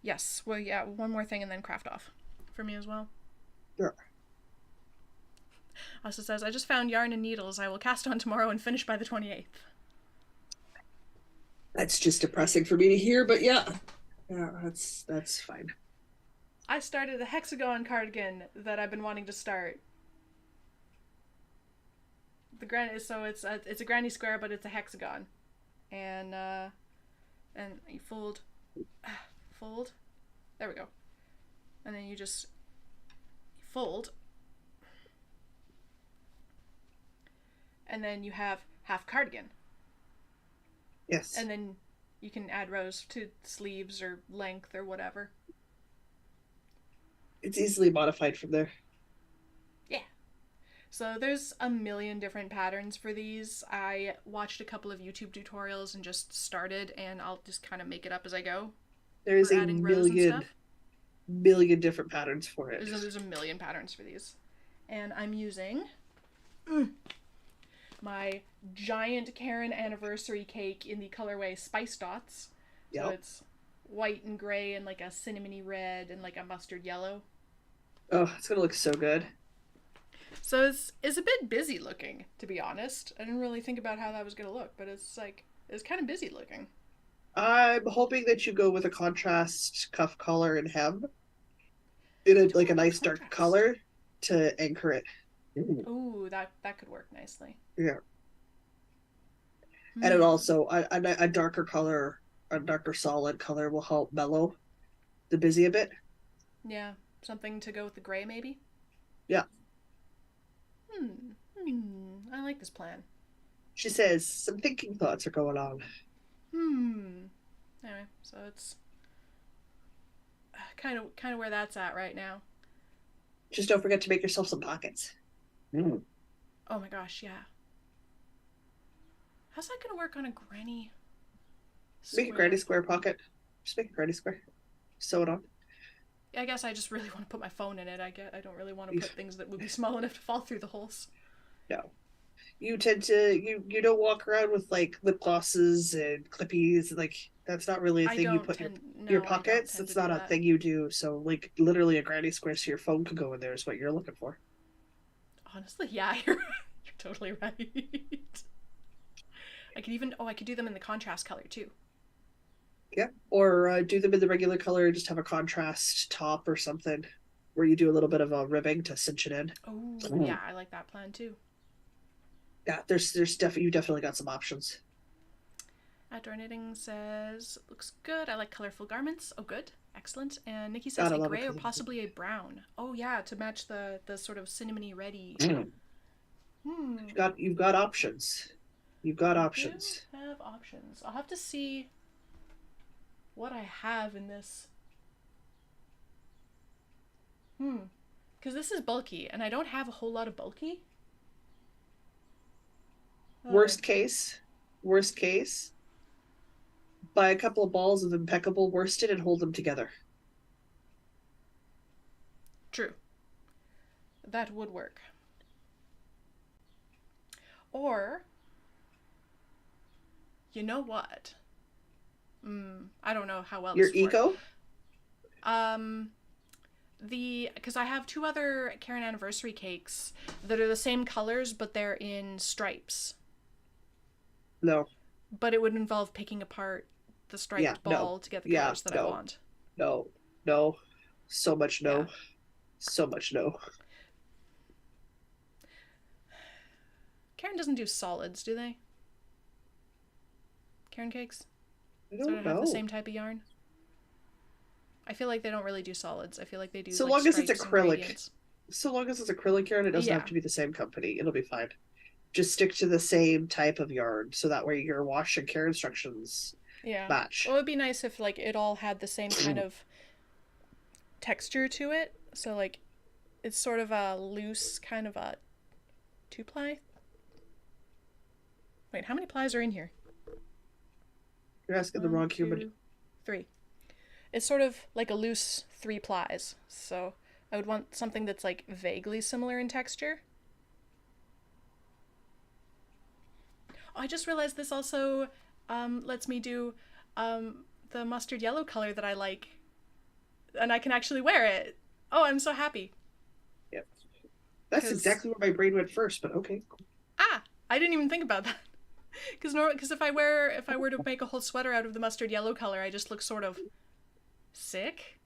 Yes. Well, yeah. One more thing, and then craft off for me as well. Sure. Also says, I just found yarn and needles. I will cast on tomorrow and finish by the 28th. That's just depressing for me to hear, but yeah, yeah, that's fine. I started a hexagon cardigan that I've been wanting to start. It's a granny square, but it's a hexagon, and you fold. There we go. And then you just fold, and then you have half cardigan, Yes, and then you can add rows to sleeves or length or whatever. it's easily modified from there. Yeah. So there's a million different patterns for these. I watched a couple of YouTube tutorials and just started, and I'll just kind of make it up as I go There is for a adding rows and stuff. million different patterns for it. There's a million patterns for these. And I'm using my giant Karen anniversary cake in the colorway Spice Dots. So Yep. it's white and gray and like a cinnamony red and like a mustard yellow. Oh, it's gonna look so good. So it's a bit busy looking, to be honest. I didn't really think about how that was gonna look, but it's kind of busy looking. I'm hoping that you go with a contrast cuff collar and hem in a Don't like a want the nice dark contrast. color to anchor it. Ooh, that could work nicely. Yeah, and it Hmm. also a darker color, a darker solid color will help mellow the busy a bit. Yeah, something to go with the gray, maybe. Yeah, I like this plan. she says some thinking thoughts are going on. Hmm. Anyway, so it's kind of where that's at right now. Just don't forget to make yourself some pockets. Oh my gosh, yeah. How's that gonna work on a granny Make a granny square? square pocket. Just make a granny square. Sew it on. I guess I just really want to put my phone in it. I don't really want to put things that would be small enough to fall through the holes. No. you tend to you don't walk around with like lip glosses and clippies, like that's not really a I thing you don't put in tend, your no, I don't pockets. tend to That's do not a that. thing you do. So like literally a granny square so your phone could go in there is what you're looking for. Honestly, yeah, you're totally right. I could even, oh, I could do them in the contrast color too. Yeah. Or do them in the regular color, just have a contrast top or something where you do a little bit of a ribbing to cinch it in. Oh, yeah, I like that plan too. Yeah, there's definitely you definitely got some options. Outdoor Knitting says, looks good. I like colorful garments. Oh, good. Excellent. And Nikki says Gotta a love a gray or color. possibly a brown. Oh, yeah, to match the sort of cinnamony reddy. Hmm. You've got options. You've got I do options. have options. I'll have to see what I have in this. Hmm. Because this is bulky, and I don't have a whole lot of bulky. Uh, Worst case, worst case, buy a couple of balls of impeccable worsted and hold them together. true. That would work. Or, you know what? I don't know how well Your this would work. eco? Um, because I have two other Karen anniversary cakes that are the same colors, but they're in stripes. No. But it would involve picking apart the Yeah, striped no. ball to get the Yeah, colors that I no. want. No. No. So much Yeah. no. So much no. Karen doesn't do solids, do they? Karen cakes I sort don't of have the know. same type of yarn. I feel like they don't really do solids. I feel like they do So like long as it's stripes and acrylic. gradients. So long as it's acrylic yarn, it doesn't have Yeah, to be the same company. It'll be fine. Just stick to the same type of yarn so that way your wash and care instructions yeah. Well, match. it'd be nice if like it all had the same kind of texture to it. So like it's sort of a loose kind of a two ply. Wait, how many plies are in here? You're asking the One, wrong human. two, three. It's sort of like a loose three plies. So I would want something that's like vaguely similar in texture. Oh, I just realized this also lets me do the mustard yellow color that I like, and I can actually wear it. Oh, I'm so happy Yep. That's because exactly where my brain went first, but okay. I didn't even think about that. Because if I were to make a whole sweater out of the mustard yellow color, I just look sort of sick.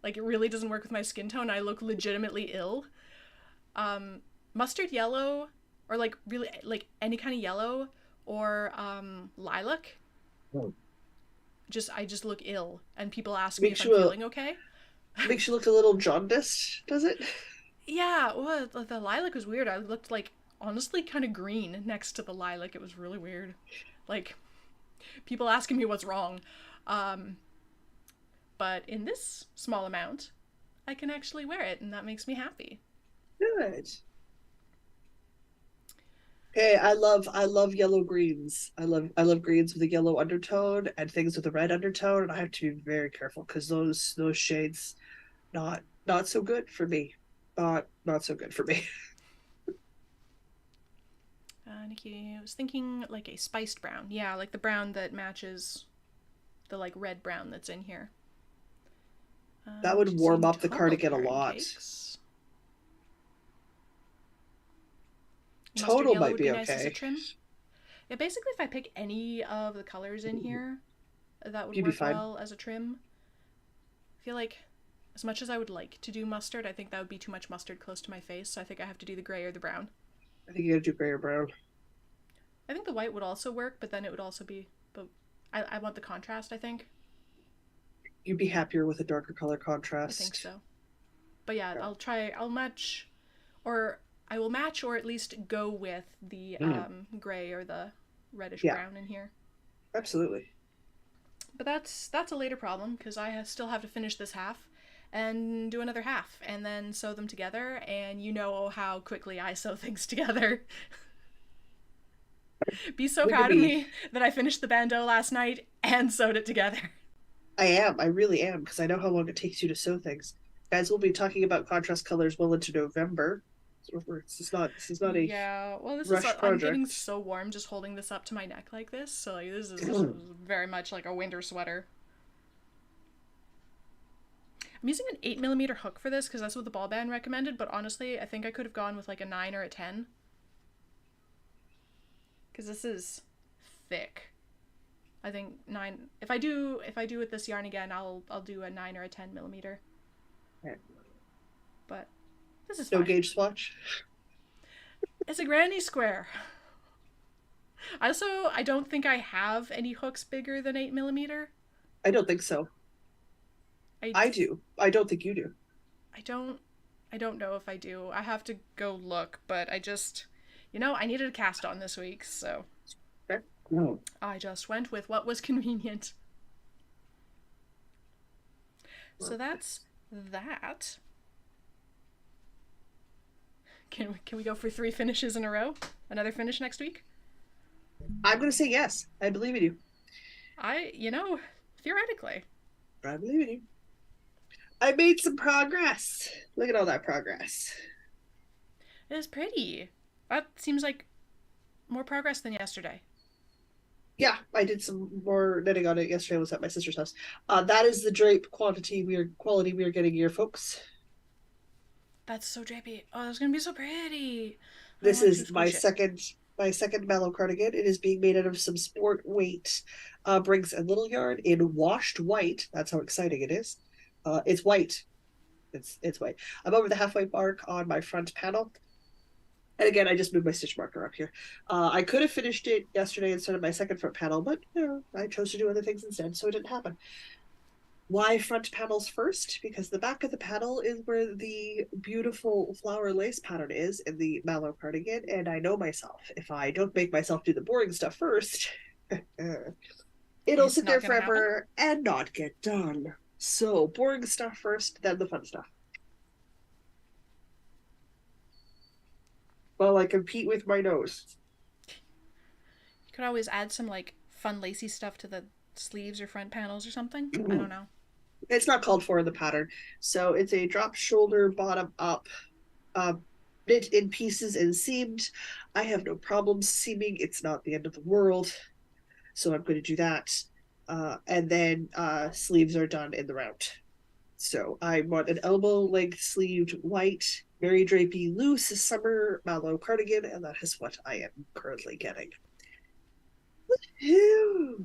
Like it really doesn't work with my skin tone. I look legitimately ill. Mustard yellow, or like really like any kind of yellow, or lilac. Cool. Just I just look ill, and people ask me if Makes I'm you a feeling okay. makes you look a little jaundiced, does it? Yeah, well, the lilac was weird. I looked like honestly kind of green next to the lilac. It was really weird. Like people asking me what's wrong. Um, but in this small amount, I can actually wear it, and that makes me happy. Good. Hey, I love yellow greens. I love greens with a yellow undertone and things with a red undertone, and I have to be very careful because those shades not so good for me. Not so good for me. Nikki was thinking like a spiced brown. Yeah, like the brown that matches the like red brown that's in here. That would She's warm saying up the total cardigan a Karen lot. cakes. Mustard Total yellow might would be be nice as a okay. trim. Yeah, basically, if I pick any of the colors in here, that would You'd be work fine. well as a trim. I feel like, as much as I would like to do mustard, I think that would be too much mustard close to my face, so I think I have to do the gray or the brown. I think you gotta do gray or brown. I think the white would also work, but then it would also be. But I want the contrast, I think. You'd be happier with a darker color I think contrast. so. But yeah, Yeah. I'll match, or I will match or at least go with the gray or the reddish Yeah, brown in here. absolutely. But that's a later problem because still have to finish this half and do another half and then sew them together, and you know how quickly I sew things together. Be so Look at proud of me. me that I finished the bandeau last night and sewed it together. I am. I really am because I know how long it takes you to sew things. Guys, we'll be talking about contrast colors well into November. This is not a Yeah, well, this is, rush I'm getting project. so warm just holding this up to my neck like this, so like, this is very much like a winter sweater. I'm using an 8 millimeter hook for this because that's what the ball band recommended, but honestly, I think I could have gone with like a 9 or a 10 because this is thick. I think 9. If I do with this yarn again, I'll do a 9 or a 10 millimeter. But this is No fine. gauge swatch. It's a granny square. I don't think I have any hooks bigger than 8 millimeter. I don't think so. I I do. I don't think you do. I don't I don't know if I do. I have to go look, but I needed a cast on this week, so Okay. No. I just went with what was convenient. So that's that. Can we go for 3 finishes in a row? Another finish next week? I'm going to say yes. I believe in you. Theoretically. I believe in you. I made some progress. Look at all that progress. It is pretty. That seems like more progress than yesterday. Yeah, I did some more knitting on it yesterday. I was at my sister's house. That is the drape quality we are getting here, folks. That's so drapey. Oh, that's gonna be so pretty. I This want to is squish it. my second mallow cardigan. It is being made out of some sport weight Briggs and Little yarn in washed white. That's how exciting it is. It's white. It's white. I'm over the halfway mark on my front panel. And again, I just moved my stitch marker up here. I could have finished it yesterday instead of my second front panel, but I chose to do other things instead, so it didn't happen. Why front panels first? Because the back of the panel is where the beautiful flower lace pattern is in the mallow cardigan, and I know myself. If I don't make myself do the boring stuff first, it'll It's sit not there gonna happen. forever and not get done. So boring stuff first, then the fun stuff. While I compete with my nose. You could always add some like fun lacy stuff to the sleeves or front panels or something. I don't know. It's not called for in the pattern. So it's a drop shoulder bottom up, uh, knit in pieces and seamed. I have no problems seaming. It's not the end of the world. So I'm going to do that. And then sleeves are done in the round. So I want an elbow length sleeved white, very drapey, loose summer mallow cardigan, and that is what I am currently getting. Woo-hoo.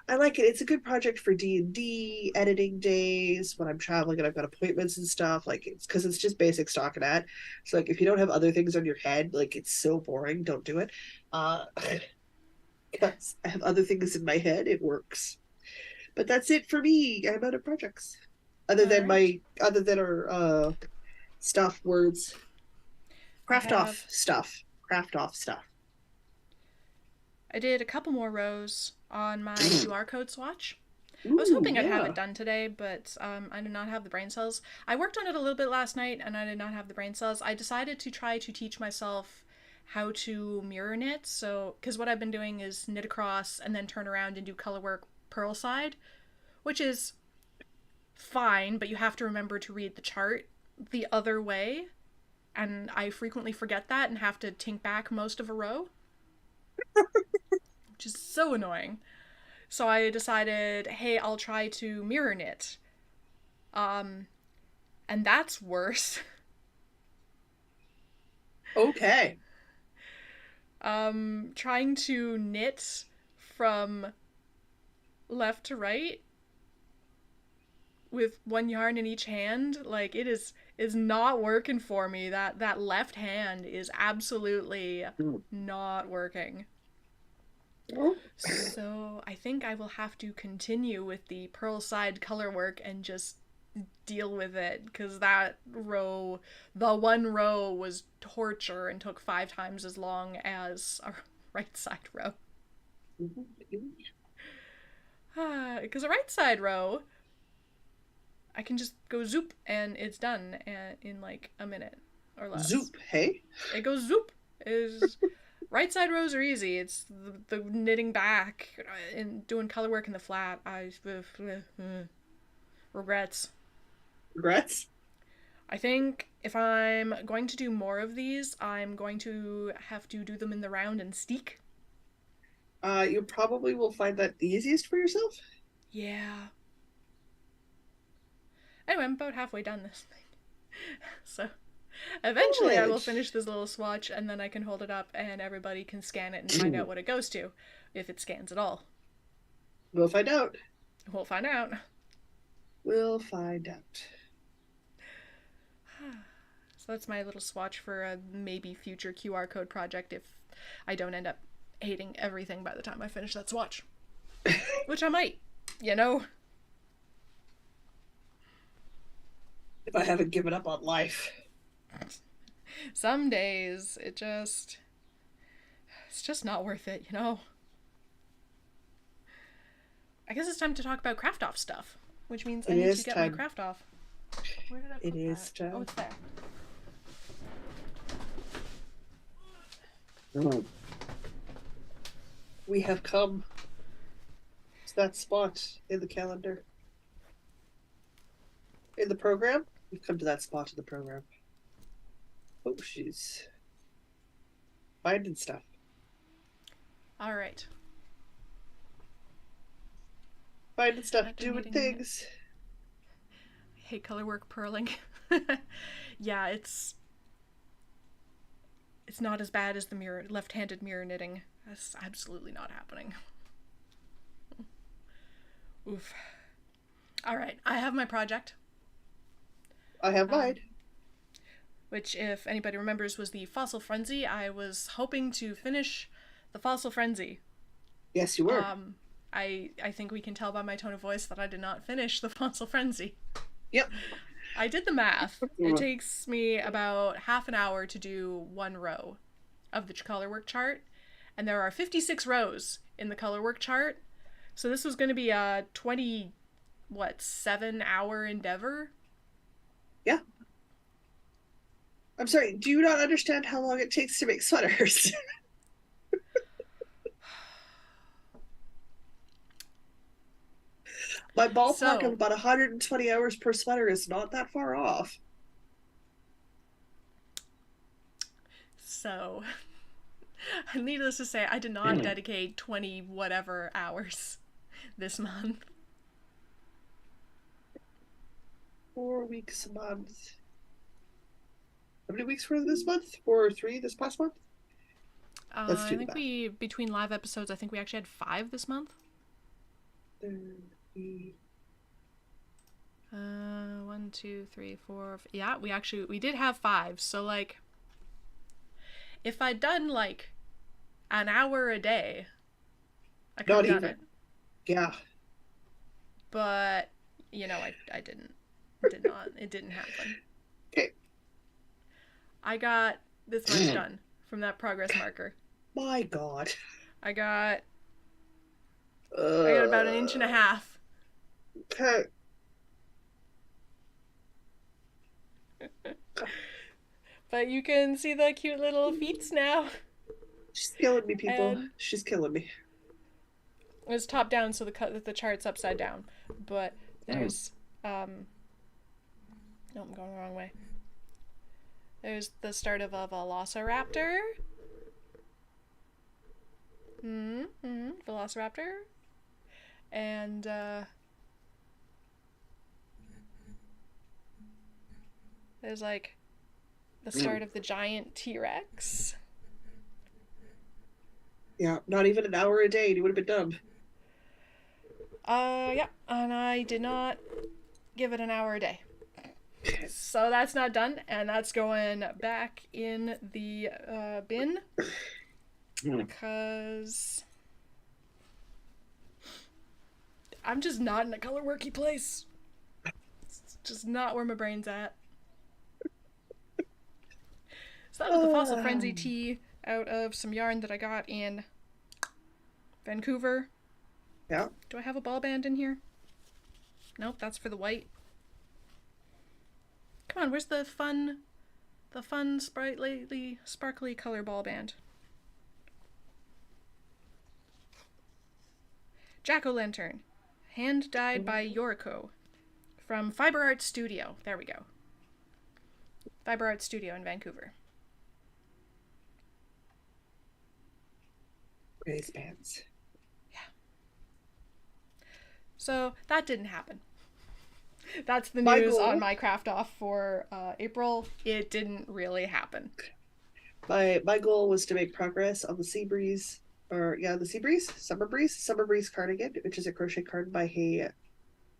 I like it. It's a good project for D&D editing days when I'm traveling and I've got appointments and stuff. Like it's because it's just basic stockinette. So like if you don't have other things on your head, like it's so boring. Don't do it. Uh, because I have other things in my head, it works. But that's it for me. I'm out of projects. All right. Other than our stuff words, I have craft off stuff. I did a couple more rows on my QR code swatch. I was Ooh, hoping I'd have it yeah. done today, but I did not have the brain cells. I worked on it a little bit last night, and I did not have the brain cells. I decided to try to teach myself how to mirror knit. So, because what I've been doing is knit across and then turn around and do color work purl side, which is fine, but you have to remember to read the chart the other way. And I frequently forget that and have to tink back most of a row, which is so annoying. So I decided, hey, I'll try to mirror knit. Um, and that's worse. Okay. Trying to knit from left to right with one yarn in each hand, like it is not working for me. That left hand is absolutely not working. Oh, So I think I will have to continue with the purl side color work and just deal with it because the one row was torture and took 5 times as long as our right side row. Because a right side row, I can just go zoop and it's done in like a minute or less. Zoop, hey? It goes zoop. Is right side rows are easy. It's the knitting back and doing color work in the flat. I regrets. Regrets? I think if I'm going to do more of these, I'm going to have to do them in the round and steek. You probably will find that the easiest for yourself. Yeah. Anyway, I'm about halfway done this thing. So eventually I will Good. finish this little swatch and then I can hold it up and everybody can scan it and find out what it goes to, if it scans at all. We'll find out. We'll find out. We'll find out. So that's my little swatch for a maybe future QR code project if I don't end up hating everything by the time I finish that swatch. Which I might, you know? If I haven't given up on life. Some days it's just not worth it, you know? I guess it's time to talk about craft off stuff, which means I need to get my craft off. Where did I put It is that? time. Oh, it's there. We have come to that spot in the calendar. In the program? We've come to that spot in the program. Oh, she's finding stuff. All right. Finding stuff, doing things. I hate color work purling. Yeah, it's not as bad as the left-handed mirror knitting. That's absolutely not happening. Oof. All right, I have my project. I have mine. Which, if anybody remembers, was the Fossil Frenzy. I was hoping to finish the Fossil Frenzy. Yes, you were. I think we can tell by my tone of voice that I did not finish the Fossil Frenzy. Yep. I did the math. It takes me about half an hour to do one row of the colorwork chart, and there are 56 rows in the colorwork chart. So this was going to be a 7-hour endeavor. Yeah. I'm sorry, do you not understand how long it takes to make sweaters? My ballpark of about 120 hours per sweater is not that far off. So, needless to say, I did not dedicate 20 whatever hours this month. 4 weeks a month. How many weeks were this month? 4 or 3 this past month? I think between live episodes, I think we actually had 5 this month. 1, 2, 3, 4. Yeah, we did have 5. So like, if I'd done like an hour a day, I could have done it. Yeah. But you know, I didn't. Did not. It didn't happen. Okay. I got this much done from that progress marker. My God. I got about 1.5 inches. Okay. But you can see the cute little feet now. She's killing me, people. She's killing me. It was top down, so the chart's upside down. But there's no, I'm going the wrong way. There's the start of a Velociraptor. Velociraptor. And there's like the start of the giant T-Rex. Yeah, not even an hour a day and you would have been done. Yeah, and I did not give it an hour a day. So that's not done, and that's going back in the bin. Because I'm just not in a colorworky place. It's just not where my brain's at. So that was the Fossil Frenzy tee out of some yarn that I got in Vancouver. Yeah. Do I have a ball band in here? Nope, that's for the white. Come on, where's the fun, sprightly, sparkly color ball band? Jack-o'-lantern, hand dyed by Yoriko, from Fiber Art Studio. There we go. Fiber Art Studio in Vancouver. Raise bands. So that didn't happen. That's the My news on goal, my craft off for April. It didn't really happen. my goal was to make progress on the Sea Breeze, the Sea Breeze, Summer Breeze cardigan, which is a crochet card by Hey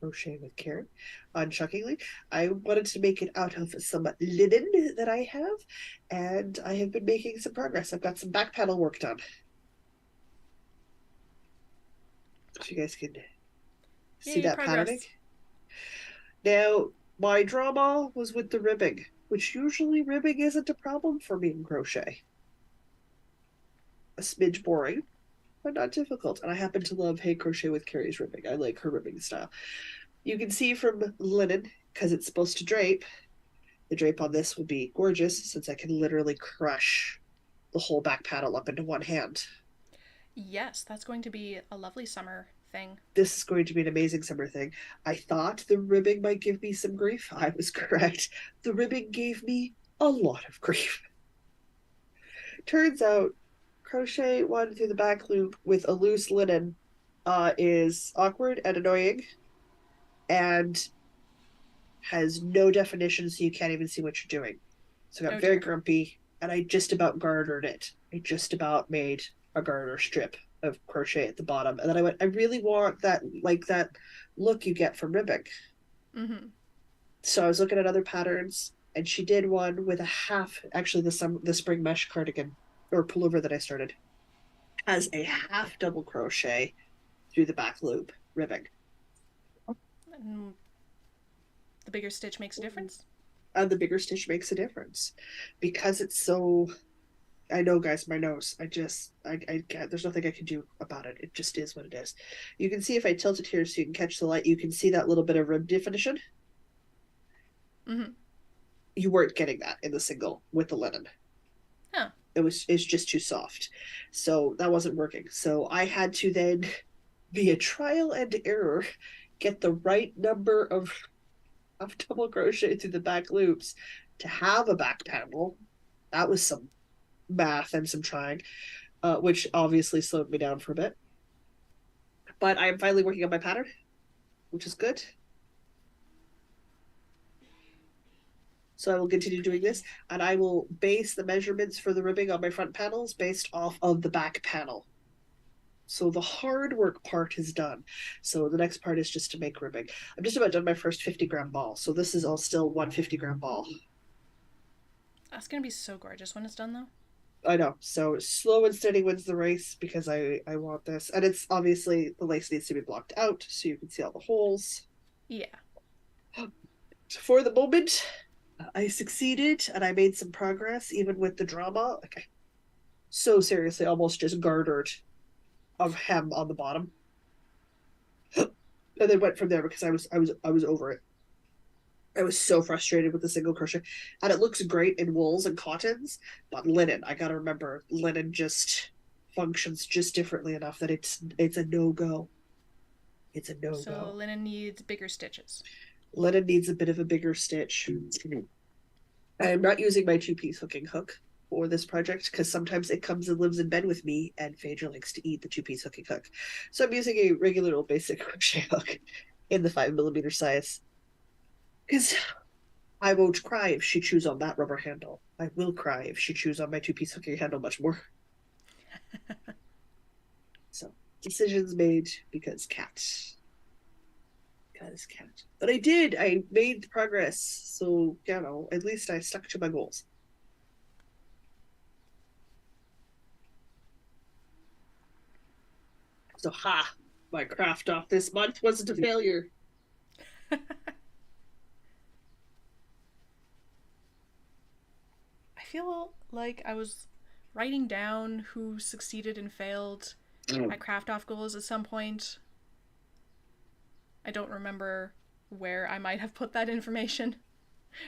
Crochet with Karen on Shockingly. I wanted to make it out of some linen that I have, and I have been making some progress. I've got some back panel work done. So you guys can see Yay, that patterning. progress. Now, my drama was with the ribbing, which usually ribbing isn't a problem for me in crochet. A smidge boring, but not difficult. And I happen to love Hey Crochet with Carrie's ribbing. I like her ribbing style. You can see from linen, because it's supposed to drape, the drape on this would be gorgeous since I can literally crush the whole back panel up into one hand. Yes, that's going to be a lovely summer thing. This is going to be an amazing summer thing. I thought the ribbing might give me some grief. I was correct. The ribbing gave me a lot of grief. Turns out crochet one through the back loop with a loose linen is awkward and annoying and has no definition, so you can't even see what you're doing. So I got very grumpy, and I just about gartered it. I just about made a garter strip of crochet at the bottom, and then I went, I really want that, like that look you get from ribbing. Mm-hmm. So I was looking at other patterns, and she did one with a half. Actually, the spring mesh cardigan or pullover that I started has a half double crochet through the back loop ribbing. And the bigger stitch makes a difference. And the bigger stitch makes a difference because it's so. I know, guys, my nose. I can't. There's nothing I can do about it. It just is what it is. You can see if I tilt it here so you can catch the light. You can see that little bit of rib definition. Mm-hmm. You weren't getting that in the single with the linen. Huh. It's just too soft, so that wasn't working. So I had to then, via trial and error, get the right number of double crochet through the back loops to have a back panel. That was some math and some trying, which obviously slowed me down for a bit. But I am finally working on my pattern, which is good. So I will continue doing this, and I will base the measurements for the ribbing on my front panels based off of the back panel. So the hard work part is done. So the next part is just to make ribbing. I'm just about done my first 50-gram ball. So this is all still 150-gram ball. That's going to be so gorgeous when it's done, though. I know. So slow and steady wins the race because I want this. And it's obviously the lace needs to be blocked out so you can see all the holes. Yeah. For the moment, I succeeded and I made some progress even with the drama. Like I so seriously almost just gartered of hem on the bottom. And then went from there because I was over it. I was so frustrated with the single crochet. And it looks great in wools and cottons, but linen, I gotta remember, linen just functions just differently enough that it's a no-go. It's a no-go. So linen needs bigger stitches. Linen needs a bit of a bigger stitch. I'm not using my two-piece hooking hook for this project because sometimes it comes and lives in bed with me, and Phaedra likes to eat the two-piece hooking hook. So I'm using a regular old basic crochet hook in the 5mm size. Because I won't cry if she chews on that rubber handle. I will cry if she chews on my two-piece hooking handle much more. So, decisions made because cat. Because cat. But I made progress. So, you know, at least I stuck to my goals. So, my craft off this month wasn't a failure. I feel like I was writing down who succeeded and failed at craft off goals at some point. I don't remember where I might have put that information,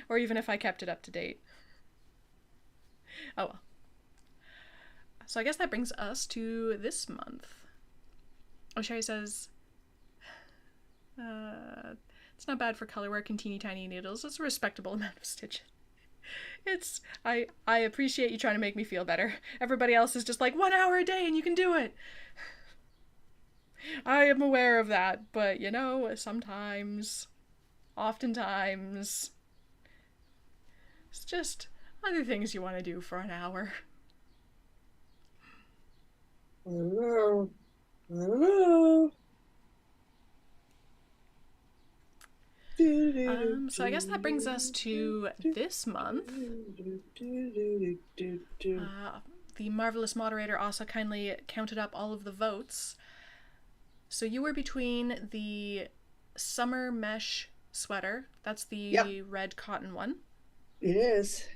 or even if I kept it up to date. Oh well. So I guess that brings us to this month. Oh, Sherry says, it's not bad for color work and teeny tiny needles. It's a respectable amount of stitches. It's I appreciate you trying to make me feel better. Everybody else is just like 1 hour a day and you can do it. I am aware of that, but you know, sometimes, oftentimes, it's just other things you want to do for an hour. I don't know. I don't know. So I guess that brings us to this month. The marvelous moderator also kindly counted up all of the votes. So you were between the summer mesh sweater, that's the Yep, red cotton one, it is.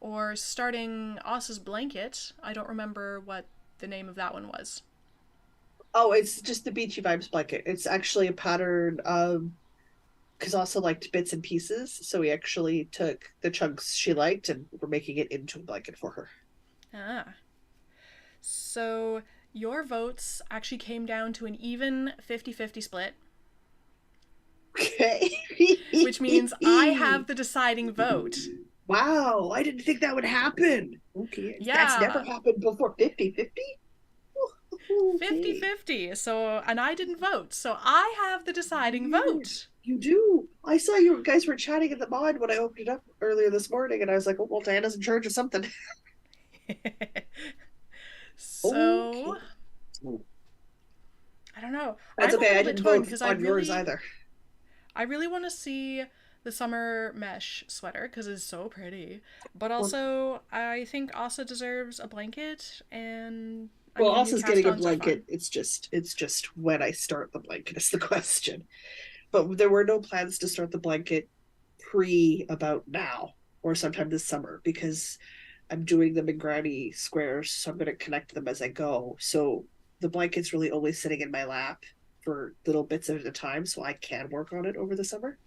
or starting Oss's blanket. I don't remember what the name of that one was. Oh, it's just the Beachy Vibes blanket. It's actually a pattern because also liked bits and pieces. So we actually took the chunks she liked and we're making it into a blanket for her. Ah. So your votes actually came down to an even 50-50 split, Okay. which means I have the deciding vote. Wow, I didn't think that would happen. Okay, that's never Yeah, happened before. 50-50. Okay. 50-50. So, and I didn't vote. So I have the deciding Weird. vote. You do. I saw you guys were chatting in the mod when I opened it up earlier this morning, and I was like, oh, well, Diana's in charge of something. So, Okay. I don't know. That's I'm a okay. I little bit didn't torn vote because on yours either. I really want to see the summer mesh sweater because it's so pretty. But Well, also, I think Asa deserves a blanket, and I well, mean, new Elsa's cast getting a ons are fun. blanket. It's just when I start the blanket is the question. But there were no plans to start the blanket pre about now or sometime this summer because I'm doing them in granny squares, so I'm going to connect them as I go. So the blanket's really only sitting in my lap for little bits at a time, so I can work on it over the summer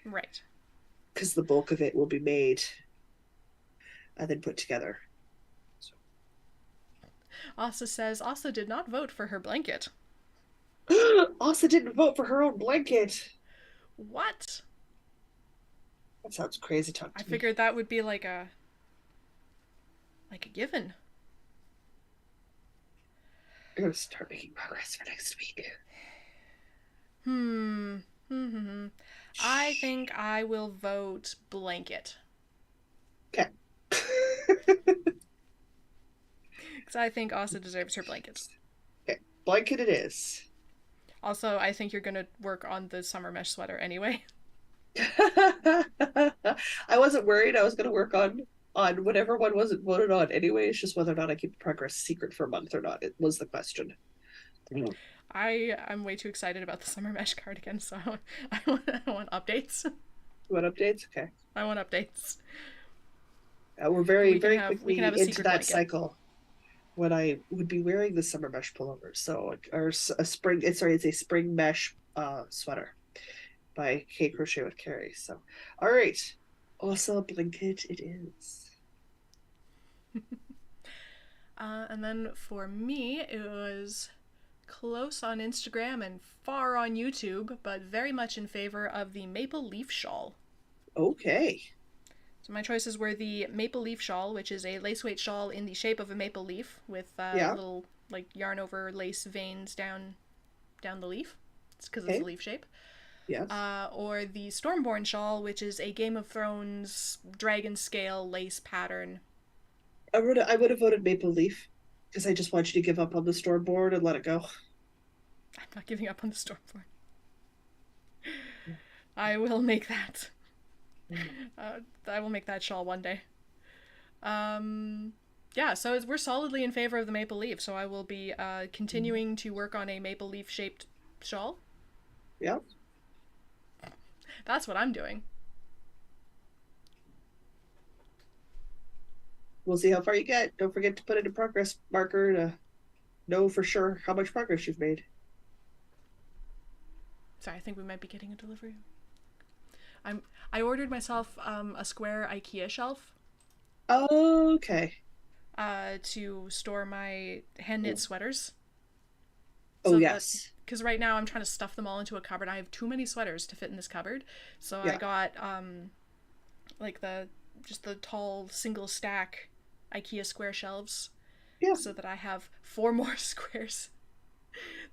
Right. because the bulk of it will be made and then put together. Asa says Asa did not vote for her blanket. So. Asa didn't vote for her own blanket. What? That sounds crazy talk I to me. figured that would be like a given. I'm going to start making progress for next week. Hmm. Hmm. I think I will vote blanket Okay. because I think Asa deserves her blanket. Okay. Blanket it is. Also, I think you're gonna work on the summer mesh sweater anyway. I wasn't worried. I was going to work on whatever one wasn't voted on anyway. It's just whether or not I keep the progress secret for a month or not. It was the question. You I'm way too excited about the summer mesh cardigan, so I want updates. want updates? Okay. I want updates. We're very, very We can quickly have a into secret that blanket. cycle when I would be wearing the summer mesh pullover. So, or a spring, it's a spring mesh sweater by K Crochet with Carrie. So, all right. Also, blanket it is. And then for me, it was close on Instagram and far on YouTube, but very much in favor of the maple leaf shawl. Okay. So my choices were the maple leaf shawl, which is a lace weight shawl in the shape of a maple leaf with Yeah. little like yarn over lace veins down the leaf. It's because it's a Okay. leaf shape. Yes. Or the Stormborn shawl, which is a Game of Thrones dragon scale lace pattern. I would have voted Maple Leaf because I just want you to give up on the store board and let it go. I'm not giving up on the Stormborn. I will make that. I will make that shawl one day. Um, yeah, so we're solidly in favor of the maple leaf. So I will be continuing to work on a maple leaf shaped shawl. Yeah. That's what I'm doing. We'll see how far you get. Don't forget to put in a progress marker to know for sure how much progress you've made. Sorry, I think we might be getting a delivery. I ordered myself a square IKEA shelf Okay. to store my hand knit sweaters. Oh, So that yes. because right now I'm trying to stuff them all into a cupboard. I have too many sweaters to fit in this cupboard, so I Yeah. got like just the tall single stack IKEA square shelves, Yeah, so that I have 4 more squares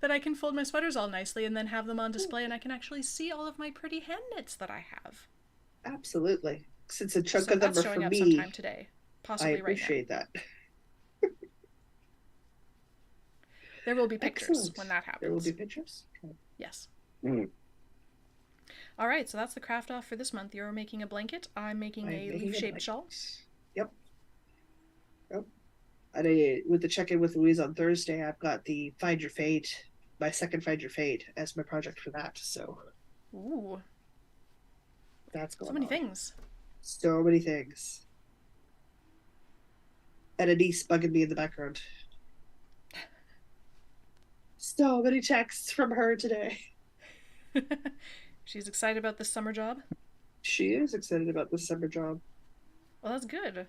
that I can fold my sweaters all nicely and then have them on display, and I can actually see all of my pretty hand knits that I have. absolutely. Since a chunk So of them that's are for showing up sometime me, today, I possibly right now. appreciate that. There will be pictures Excellent. when that There will be happens. pictures. Okay. Yes. Mm. All right, so that's the craft off for this month. You're making a blanket. I'm making I'm a making a leaf-shaped blanket. shawl. Yep. Yep. With the check-in with Louise on Thursday, I've got the Find Your Fate, my second Find Your Fate as my project for that. So Ooh, that's so going many on. things. So many things. And a niece bugging me in the background. So many texts from her today. She's excited about this summer job. She is excited about this summer job. Well, that's good.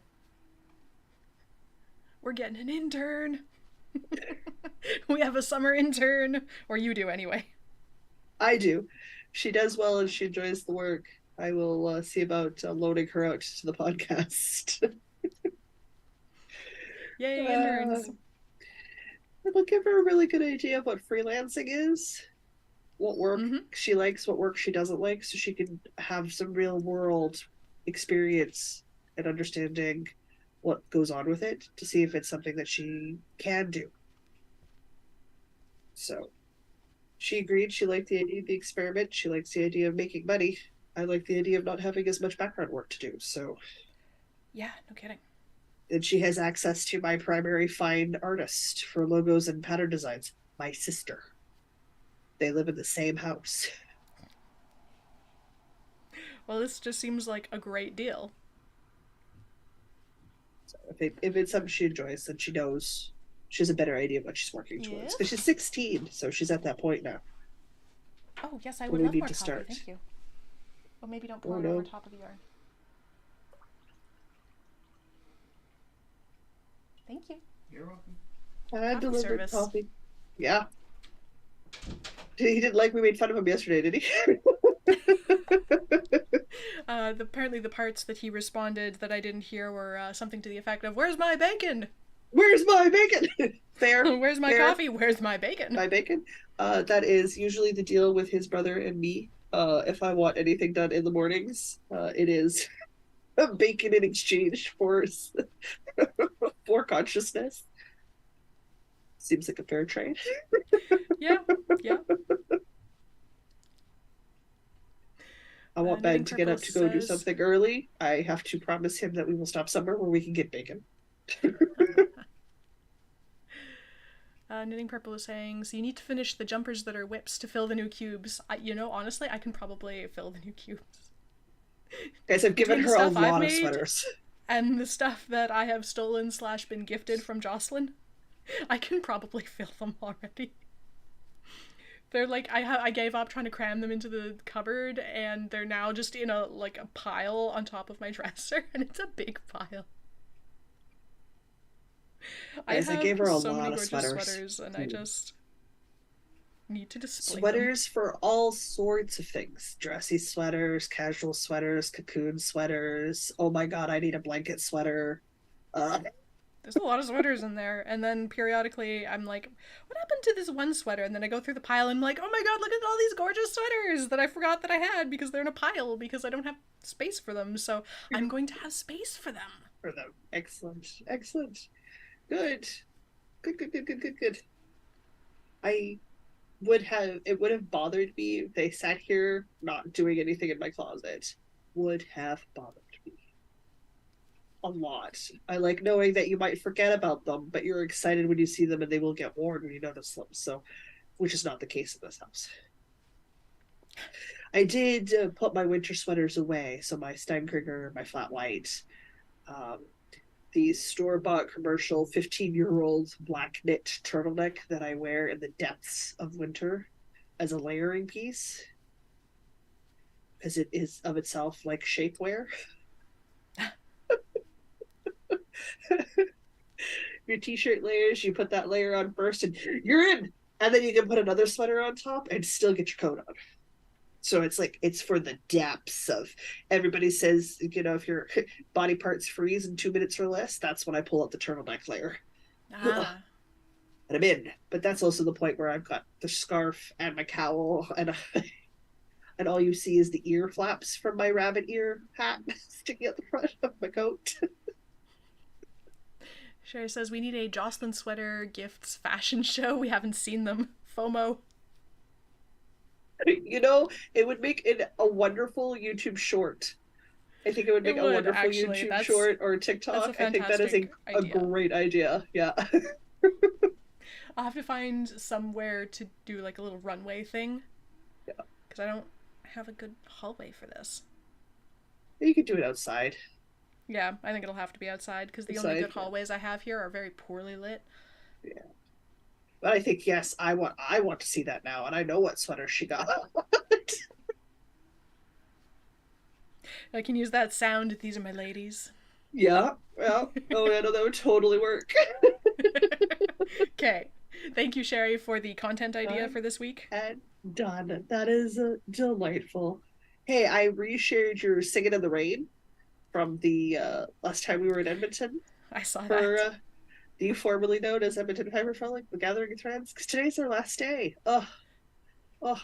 We're getting an intern. We have a summer intern, or you do anyway. I do. She does well and she enjoys the work. I will see about loading her out to the podcast. Yay, interns. It'll give her a really good idea of what freelancing is, what work Mm-hmm. she likes, what work she doesn't like, so she can have some real world experience and understanding what goes on with it to see if it's something that she can do. So she agreed. She liked the idea of the experiment. She likes the idea of making money. I like the idea of not having as much background work to do. So, Yeah, no kidding. and she has access to my primary find artist for logos and pattern designs, my sister. They live in the same house. Well, this just seems like a great deal. So if it's something she enjoys, then she knows she has a better idea of what she's working towards. Yes. Because she's 16, so she's at that point now. Oh, yes, I When would we love need more to coffee. start. Thank you. Well, maybe don't Oh, pour it no. over top of the yarn. Thank you. You're welcome. I Coffee delivered service. coffee. Yeah. He didn't like we made fun of him yesterday, did he? Apparently the parts that he responded that I didn't hear were something to the effect of, "Where's my bacon? Where's my bacon? Fair. Where's my fair. coffee? Where's my bacon?" My bacon. That is usually the deal with his brother and me. If I want anything done in the mornings, it is bacon in exchange for for consciousness. Seems like a fair trade. Yeah, yeah. I want Knitting Ben to get up Purple to go do says- something early. I have to promise him that we will stop somewhere where we can get bacon. Knitting Purple is saying, so you need to finish the jumpers that are whips to fill the new cubes. Honestly, I can probably fill the new cubes. Guys, I've given Between the her a stuff I've lot of made- sweaters. And the stuff that I have stolen / been gifted from Jocelyn, I can probably fill them already. They're like, I gave up trying to cram them into the cupboard, and they're now just in a pile on top of my dresser, and it's a big pile. Guys, I have gave her a so lot many of gorgeous sweaters. and I just need to display them. Sweaters for all sorts of things. Dressy sweaters, casual sweaters, cocoon sweaters. Oh my god, I need a blanket sweater. There's a lot of sweaters in there, and then periodically I'm like, what happened to this one sweater? And then I go through the pile and I'm like, oh my god, look at all these gorgeous sweaters that I forgot that I had because they're in a pile because I don't have space for them. So I'm going to have space for them. For them. Excellent. Excellent. Good. Good. It would have bothered me if they sat here not doing anything in my closet. Would have bothered me a lot. I like knowing that you might forget about them, but you're excited when you see them and they will get worn when you notice them. So, which is not the case in this house. I did put my winter sweaters away. So my Steinkrieger, my flat white, the store-bought commercial 15-year-old black knit turtleneck that I wear in the depths of winter as a layering piece, because it is of itself like shapewear. Your t-shirt layers, you put that layer on first and you're in, and then you can put another sweater on top and still get your coat on. So it's like it's for the depths of everybody says, if your body parts freeze in 2 minutes or less, that's when I pull out the turtleneck layer. And Ah. I'm in. But that's also the point where I've got the scarf and my cowl and all you see is the ear flaps from my rabbit ear hat sticking out the front of my coat. Sherry says we need a Jocelyn sweater gifts fashion show. We haven't seen them. FOMO. It would make it a wonderful YouTube short. I think it would It make a would wonderful actually. YouTube That's short or that's a TikTok. I think that is fantastic a idea. great idea. Yeah. I'll have to find somewhere to do like a little runway thing Yeah. because I don't have a good hallway for this. You could do it outside. Yeah, I think it'll have to be outside because the only Outside. good Yeah. hallways I have here are very poorly lit. Yeah. But I think yes, I want to see that now, and I know what sweater she got. I can use that sound. These are my ladies. Yeah. Well, oh yeah, no, that would totally work. Okay. Thank you, Sherry, for the content idea for this week. And done. That is delightful. Hey, I reshared your "Singing in the Rain" from the last time we were in Edmonton I saw for that. the formerly known as Edmonton Fiber Frolic, the Gathering of Threads, because today's our last day. I'm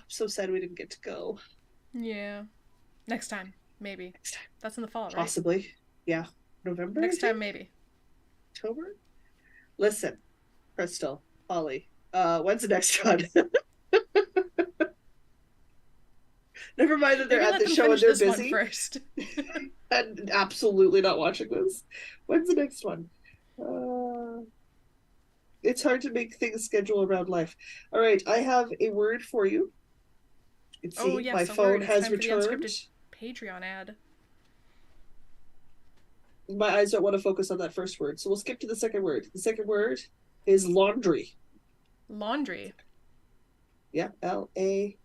so sad we didn't get to go. Yeah. Next time, maybe. Next time, That's in the fall, right? possibly. Yeah, November. Next time, maybe. October. Listen, Crystal, Holly. When's the next one? Never mind that they're Maybe at let the them show and finish they're this one busy first. and absolutely not watching this. When's the next one? It's hard to make things schedule around life. All right, I have a word for you. You can Oh see my yes, a phone word. It's has time for the returned. unscripted Patreon ad. My eyes don't want to focus on that first word, so we'll skip to the second word. The second word is laundry. Laundry. Yeah, Laundry.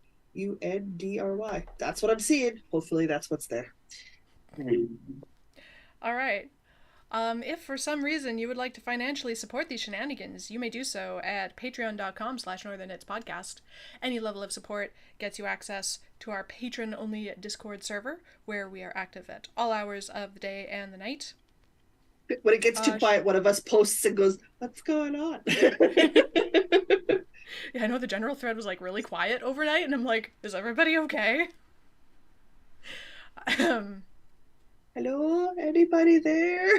That's what I'm seeing. Hopefully, that's what's there. All right. If for some reason you would like to financially support these shenanigans, you may do so at patreon.com/northernhitspodcast. Any level of support gets you access to our patron-only Discord server, where we are active at all hours of the day and the night. When it gets too quiet, one of us posts and goes, "What's going on?" Yeah, I know the general thread was like really quiet overnight, and I'm like, is everybody okay? Hello, anybody there?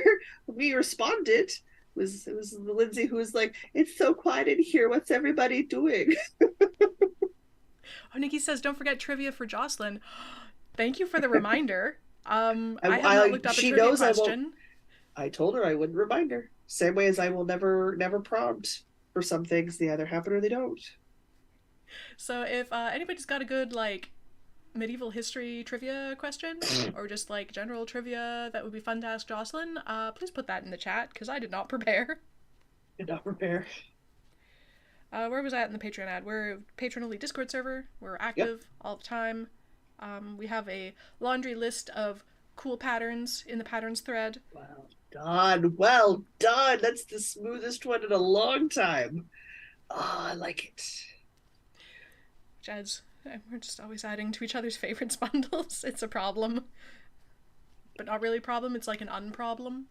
We responded. It was Lindsay who was like, "It's so quiet in here. What's everybody doing?" Oh, Nikki says, don't forget trivia for Jocelyn. Thank you for the reminder. I have not looked up a she trivia knows question. I told her I wouldn't remind her. Same way as I will never prompt for some things. They either happen or they don't. So if anybody's got a good like medieval history trivia question or just like general trivia that would be fun to ask Jocelyn, please put that in the chat because I did not prepare. Did not prepare. Where was that in the Patreon ad? We're patron-only Discord server. We're active all the time. We have a laundry list of cool patterns in the patterns thread. Well done. Well done. That's the smoothest one in a long time. Oh, I like it. As we're just always adding to each other's favorites bundles. It's a problem. But not really a problem, it's like an unproblem.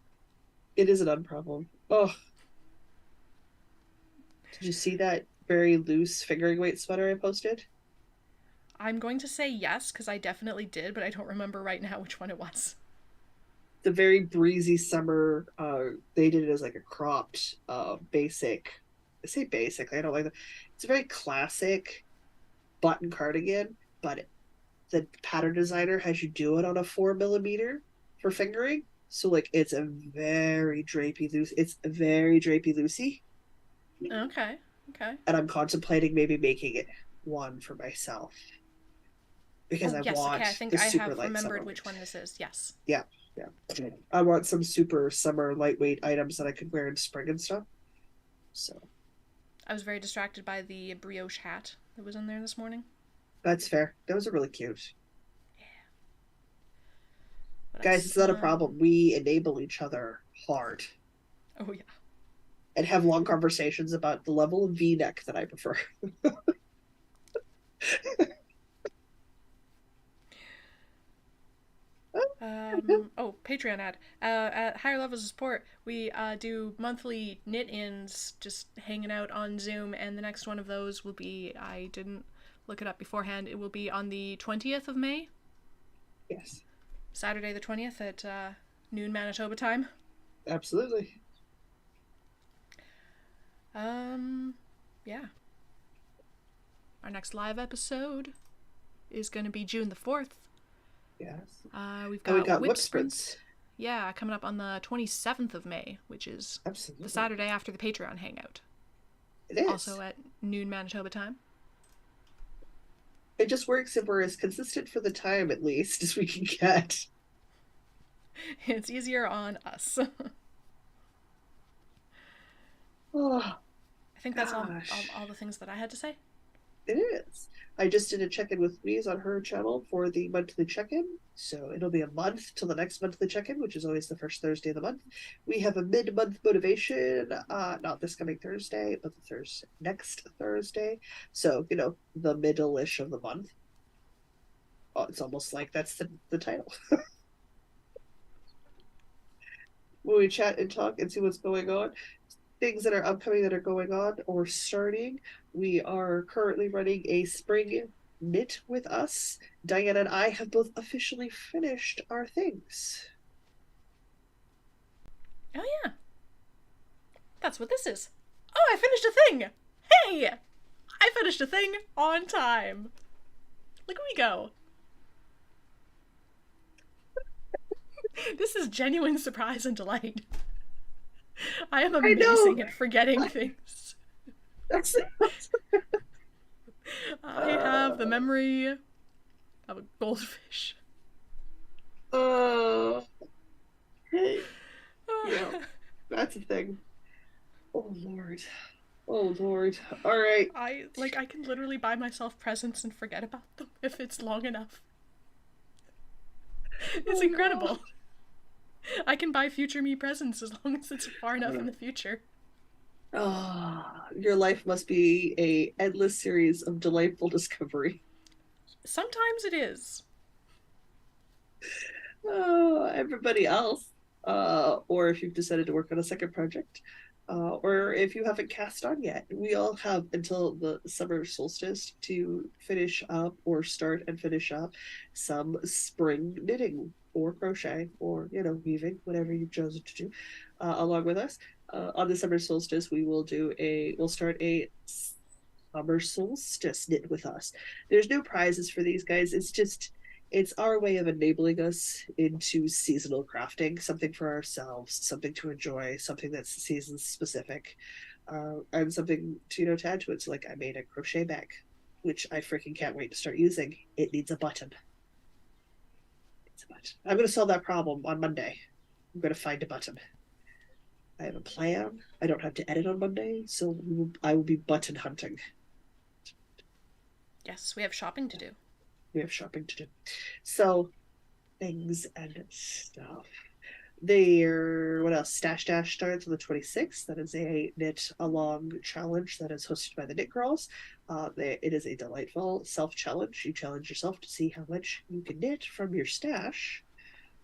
It is an unproblem. Oh. Did you see that very loose fingering weight sweater I posted? I'm going to say yes, because I definitely did, but I don't remember right now which one it was. The very breezy summer, they did it as like a cropped, basic. I say basic, I don't like that. It's a very classic button cardigan, but the pattern designer has you do it on a 4mm for fingering. So like it's a very drapey loose. It's very drapey loosey. Okay. And I'm contemplating maybe making it one for myself because I yes, want okay. I think the I super have light remembered summer which one this is. Yes. Yeah. I want some super summer lightweight items that I could wear in spring and stuff. So I was very distracted by the brioche hat that was in there this morning. that's fair. Those are really cute. But Guys, it's not a problem. We enable each other hard. Oh yeah. And have long conversations about the level of V-neck that I prefer. Patreon ad. At higher levels of support, we do monthly knit-ins, just hanging out on Zoom, and the next one of those will be, I didn't look it up beforehand, it will be on the 20th of May, Yes, Saturday the 20th at noon Manitoba time. absolutely. Yeah. Our next live episode is going to be June the 4th. Yes. We've And we got got Whip whip Sprints. sprints. Yeah, coming up on the 27th of May, which is the Absolutely. Saturday after the Patreon hangout. It is. Also at noon Manitoba time. It just works if we're as consistent for the time, at least, as we can get. It's easier on us. Oh, I think that's gosh. all the things that I had to say. It is. I just did a check-in with Louise on her channel for the monthly check-in. So it'll be a month till the next monthly check-in, which is always the first Thursday of the month. We have a mid-month motivation, not this coming Thursday, but the Thursday next Thursday. So, the middle-ish of the month. Oh, it's almost like that's the title. When we chat and talk and see what's going on, things that are upcoming that are going on or starting. We are currently running a spring knit with us. Diana and I have both officially finished our things. Oh, yeah. That's what this is. Oh, I finished a thing! Hey! I finished a thing on time. Look at me go. This is genuine surprise and delight. I am I know. amazing at forgetting things. That's I have the memory of a goldfish. uh, yeah, that's a thing. Oh Lord. Oh Lord. All right. I can literally buy myself presents and forget about them if it's long enough. It's incredible. No. I can buy future me presents as long as it's far enough in the future. Your life must be a endless series of delightful discovery. Sometimes it is. Everybody else, or if you've decided to work on a second project, or if you haven't cast on yet, we all have until the summer solstice to finish up or start and finish up some spring knitting or crochet or weaving, whatever you've chosen to do, along with us. On the summer solstice, we'll start a summer solstice knit with us. There's no prizes for these guys. It's our way of enabling us into seasonal crafting, something for ourselves, something to enjoy, something that's season specific, and something to add to it. So, like, I made a crochet bag, which I freaking can't wait to start using. It needs a button. It's a button. I'm going to solve that problem on Monday. I'm going to find a button. I have a plan. I don't have to edit on Monday, so I will be button hunting. Yes, we have shopping to do. We have shopping to do. So, things and stuff. What else? Stash Dash starts on the 26th. That is a knit along challenge that is hosted by the Knit Girls. It is a delightful self challenge. You challenge yourself to see how much you can knit from your stash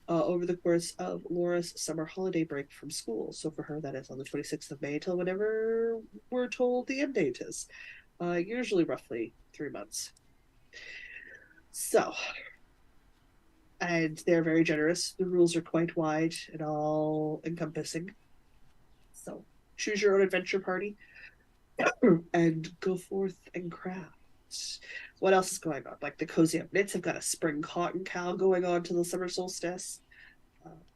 over the course of Laura's summer holiday break from school. So for her, that is on the 26th of May till whenever we're told the end date is. Usually roughly 3 months. So, and they're very generous. The rules are quite wide and all encompassing. So, choose your own adventure party and go forth and craft. What else is going on? Like the Cozy Up Knits have got a spring cotton cow going on to the summer solstice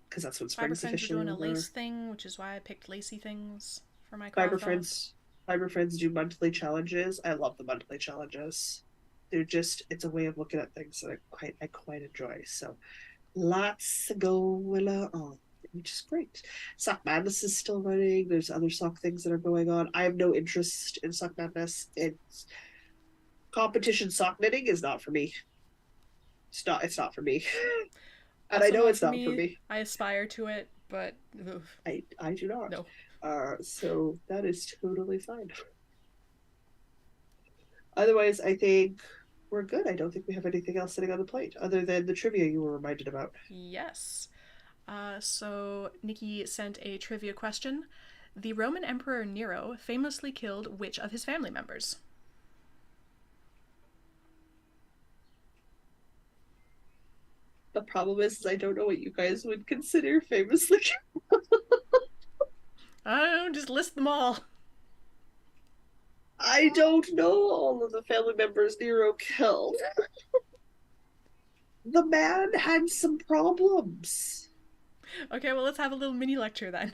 because that's when Fiber spring's Friends are officially doing a over. lace thing, which is why I picked lacy things for my Fiber craft off. Friends, Fiber Friends do monthly challenges. I love the monthly challenges. It's a way of looking at things that I quite enjoy. So lots going on, which is great. Sock Madness is still running. There's other sock things that are going on. I have no interest in Sock Madness. It's competition sock knitting is not for me. It's not for me. And I Also know not it's for not for me. me. I aspire to it, but oof, I do not. no. So that is totally fine. Otherwise, I think we're good. I don't think we have anything else sitting on the plate other than the trivia you were reminded about. Yes. So Nikki sent a trivia question. The Roman Emperor Nero famously killed which of his family members? The problem is I don't know what you guys would consider famously. I don't know, just list them all. I don't know all of the family members Nero killed. The man had some problems. Okay, well, let's have a little mini lecture then.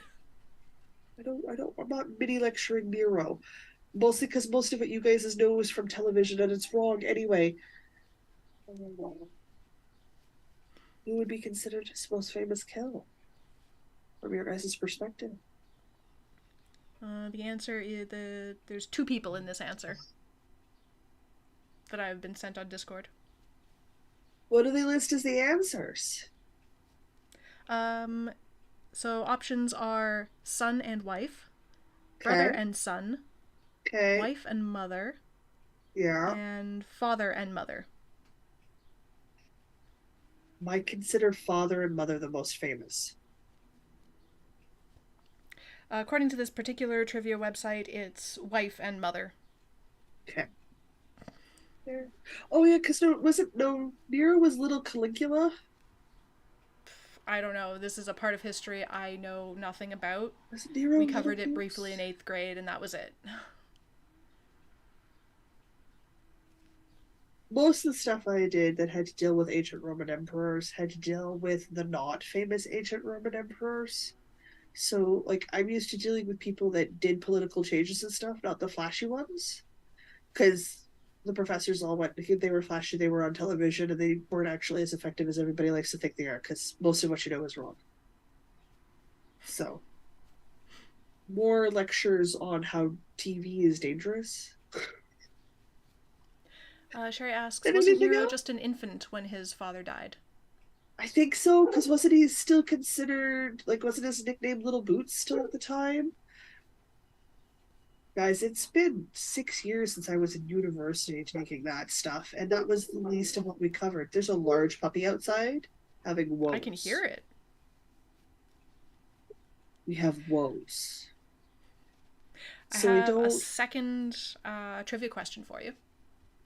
I'm not mini lecturing Nero. Mostly because most of what you guys know is from television and it's wrong anyway. Who would be considered his most famous kill from your guys' perspective? The answer is there's two people in this answer that I've been sent on Discord. What do they list as the answers? Um, so options are son and wife, brother Okay. and son, Okay. wife and mother, Yeah. and father and mother. Might consider father and mother the most famous. According to this particular trivia website, it's wife and mother. Okay. There. Oh yeah, because Nero was little Caligula? I don't know. This is a part of history I know nothing about. Was Nero We little covered it Goose? briefly in 8th grade, and that was it. Most of the stuff I did that had to deal with ancient Roman emperors had to deal with the not famous ancient Roman emperors. So, like, I'm used to dealing with people that did political changes and stuff, not the flashy ones. Because the professors all went, they were flashy, they were on television, and they weren't actually as effective as everybody likes to think they are, because most of what you know is wrong. So, more lectures on how TV is dangerous. Sherry asks, Than wasn't anything Nero else? just an infant when his father died? I think so, because wasn't he still considered, like, wasn't his nickname Little Boots still at the time? Guys, it's been 6 years since I was in university taking that stuff, and that was the least of what we covered. There's a large puppy outside having I can hear woes. it. We have woes. I So I have a don't. second trivia question for you.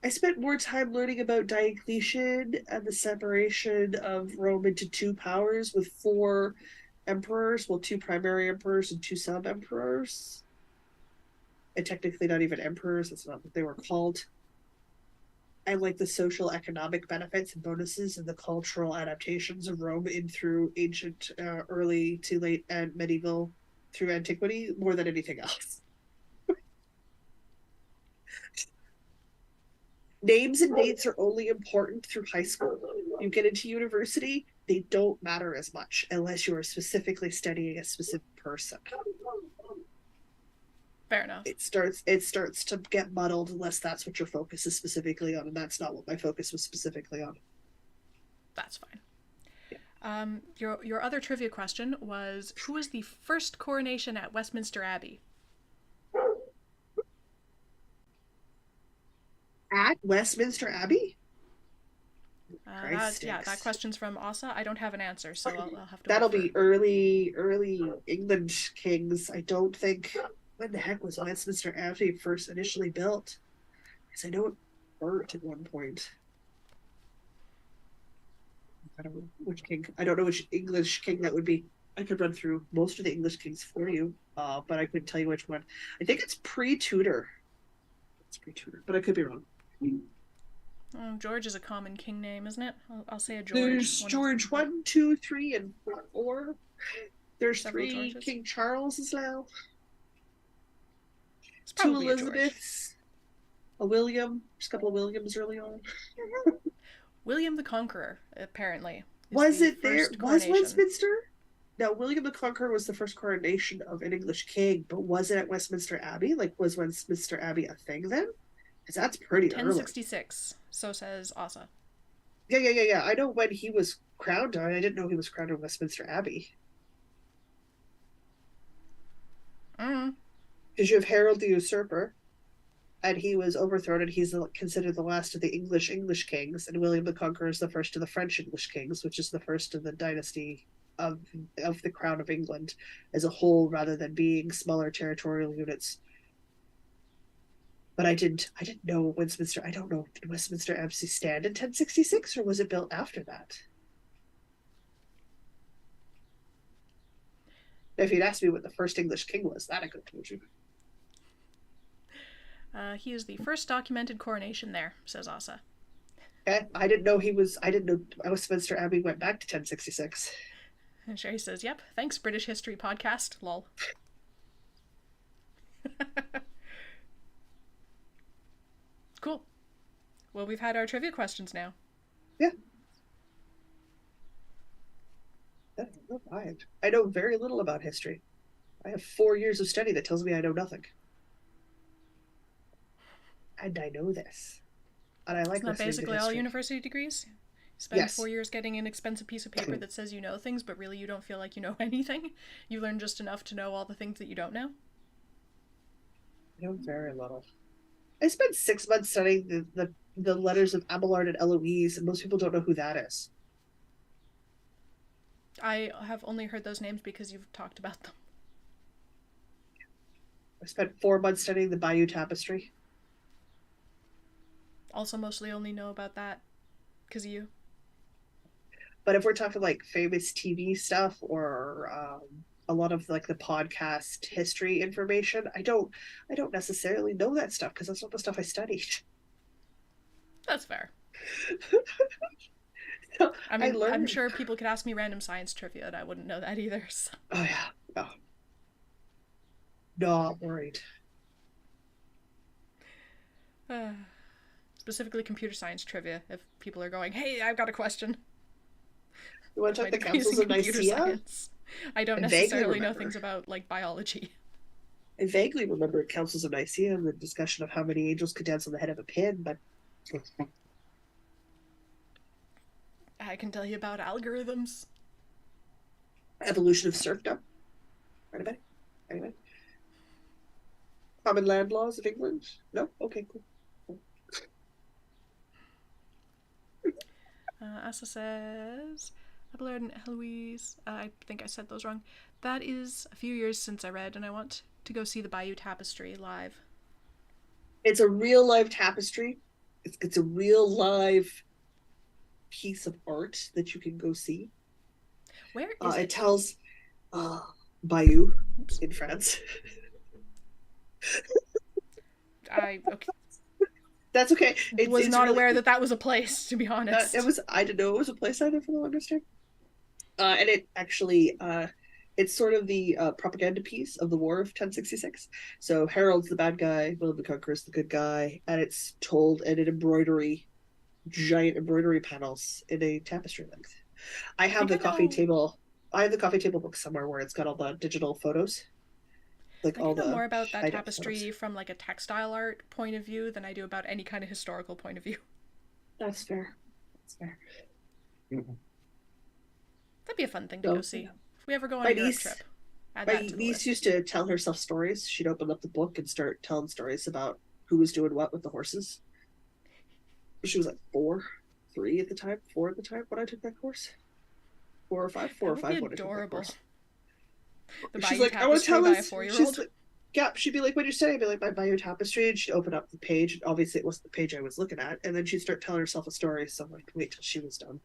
I spent more time learning about Diocletian and the separation of Rome into two powers with four emperors, well, two primary emperors and two sub emperors. And technically not even emperors, that's not what they were called. And like the social economic benefits and bonuses and the cultural adaptations of Rome in through ancient, early to late and medieval through antiquity more than anything else. Names and dates are only important through high school. You get into university, they don't matter as much unless you are specifically studying a specific person. Fair enough. It starts to get muddled unless that's what your focus is specifically on, and that's not what my focus was specifically on. That's fine. Your other trivia question was, who was the first coronation at Westminster Abbey? At Westminster Abbey? Christ That sakes. question's from Asa. I don't have an answer, so I'll have to That'll wait for. be early England kings. I don't think. When the heck was Westminster Abbey first initially built? Because I know it burnt at one point. I don't know which king. I don't know which English king that would be. I could run through most of the English kings for you, but I couldn't tell you which one. I think it's pre-Tudor. It's pre-Tudor, but I could be wrong. George is a common king name, isn't it? I'll say a George. There's George 1, 2, 3, and 4. There's Several three Georges. King Charleses now. It's Two probably a George. Elizabeths. A William. There's a couple of Williams early on. William the Conqueror, apparently. Was it there? Was Coronation. Westminster? No, William the Conqueror was the first coronation of an English king, but was it at Westminster Abbey? Like, was Westminster Abbey a thing then? Because that's pretty 1066, so says Asa. Yeah. I know when he was crowned on. I didn't know he was crowned on Westminster Abbey. Mm. Because you have Harold the Usurper, and he was overthrown, and he's considered the last of the English kings, and William the Conqueror is the first of the French English kings, which is the first of the dynasty of the crown of England as a whole, rather than being smaller territorial units. But I didn't know Westminster. I don't know, did Westminster Abbey stand in 1066, or was it built after that? If you'd asked me what the first English king was, that I could have told you. He is the first documented coronation there, says Asa. Okay. I didn't know Westminster Abbey went back to 1066. And Sherry says, yep, thanks, British History Podcast, lol. Cool. Well, we've had our trivia questions now. Yeah. I know very little about history. I have 4 years of study that tells me I know nothing. And I know this. And I like Isn't that basically all university degrees? You spend yes. 4 years getting an expensive piece of paper that says you know things, but really you don't feel like you know anything. You learn just enough to know all the things that you don't know. I know very little. I spent 6 months studying the letters of Abelard and Eloise, and most people don't know who that is. I have only heard those names because you've talked about them. I spent 4 months studying the Bayeux Tapestry. Also mostly only know about that because of you. But if we're talking like famous TV stuff or a lot of like the podcast history information, I don't necessarily know that stuff because that's not the stuff I studied. That's fair. So I mean, I'm sure people could ask me random science trivia and I wouldn't know that either. So. Oh yeah, no. Not worried. Specifically computer science trivia, if people are going, hey, I've got a question. You want to talk the Councils of Nicaea? I don't necessarily know things about, like, biology. I vaguely remember Councils of Nicaea and the discussion of how many angels could dance on the head of a pin, but... I can tell you about algorithms. Evolution of serfdom. Anybody? Common land laws of England? No? Okay, cool. Asa says, Abelard and Eloise, I think I said those wrong. That is a few years since I read, and I want to go see the Bayeux Tapestry live. It's a real live tapestry. It's a real live piece of art that you can go see. Where is it? It tells Bayeux in France. Okay. That's okay. I was not aware that was a place, to be honest. I didn't know it was a place either for the longest time. And it actually, it's sort of the propaganda piece of the War of 1066. So Harold's the bad guy, William the Conqueror's the good guy, and it's told in an giant embroidery panels in a tapestry length. I have the coffee table book somewhere where it's got all the digital photos. Like I know more about that tapestry from like a textile art point of view than I do about any kind of historical point of view. That's fair. That'd be a fun thing to go see. If we ever go on a Europe trip. My niece used to tell herself stories. She'd open up the book and start telling stories about who was doing what with the horses. She was like 4 at the time when I took that course. 4 or 5 when I took that course. She's like, I want to tell us. She'd be like, when you're studying, I'd be like, my Bayeux Tapestry, and she'd open up the page. And obviously, it wasn't the page I was looking at, and then she'd start telling herself a story. So I'm like, wait till she was done.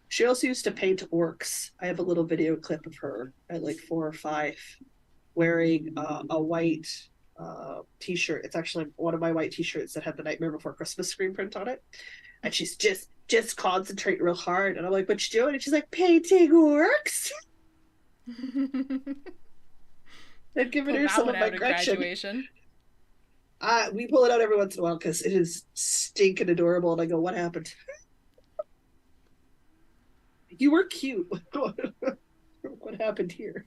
She also used to paint orcs. I have a little video clip of her at like 4 or 5, wearing a white t-shirt. It's actually one of my white t-shirts that had the Nightmare Before Christmas screen print on it, and she's just concentrating real hard, and I'm like, what you doing? And she's like, painting orcs. I've given her some of my Gretchen. We pull it out every once in a while because it is stinking adorable, and I go, what happened? You were cute. What happened here?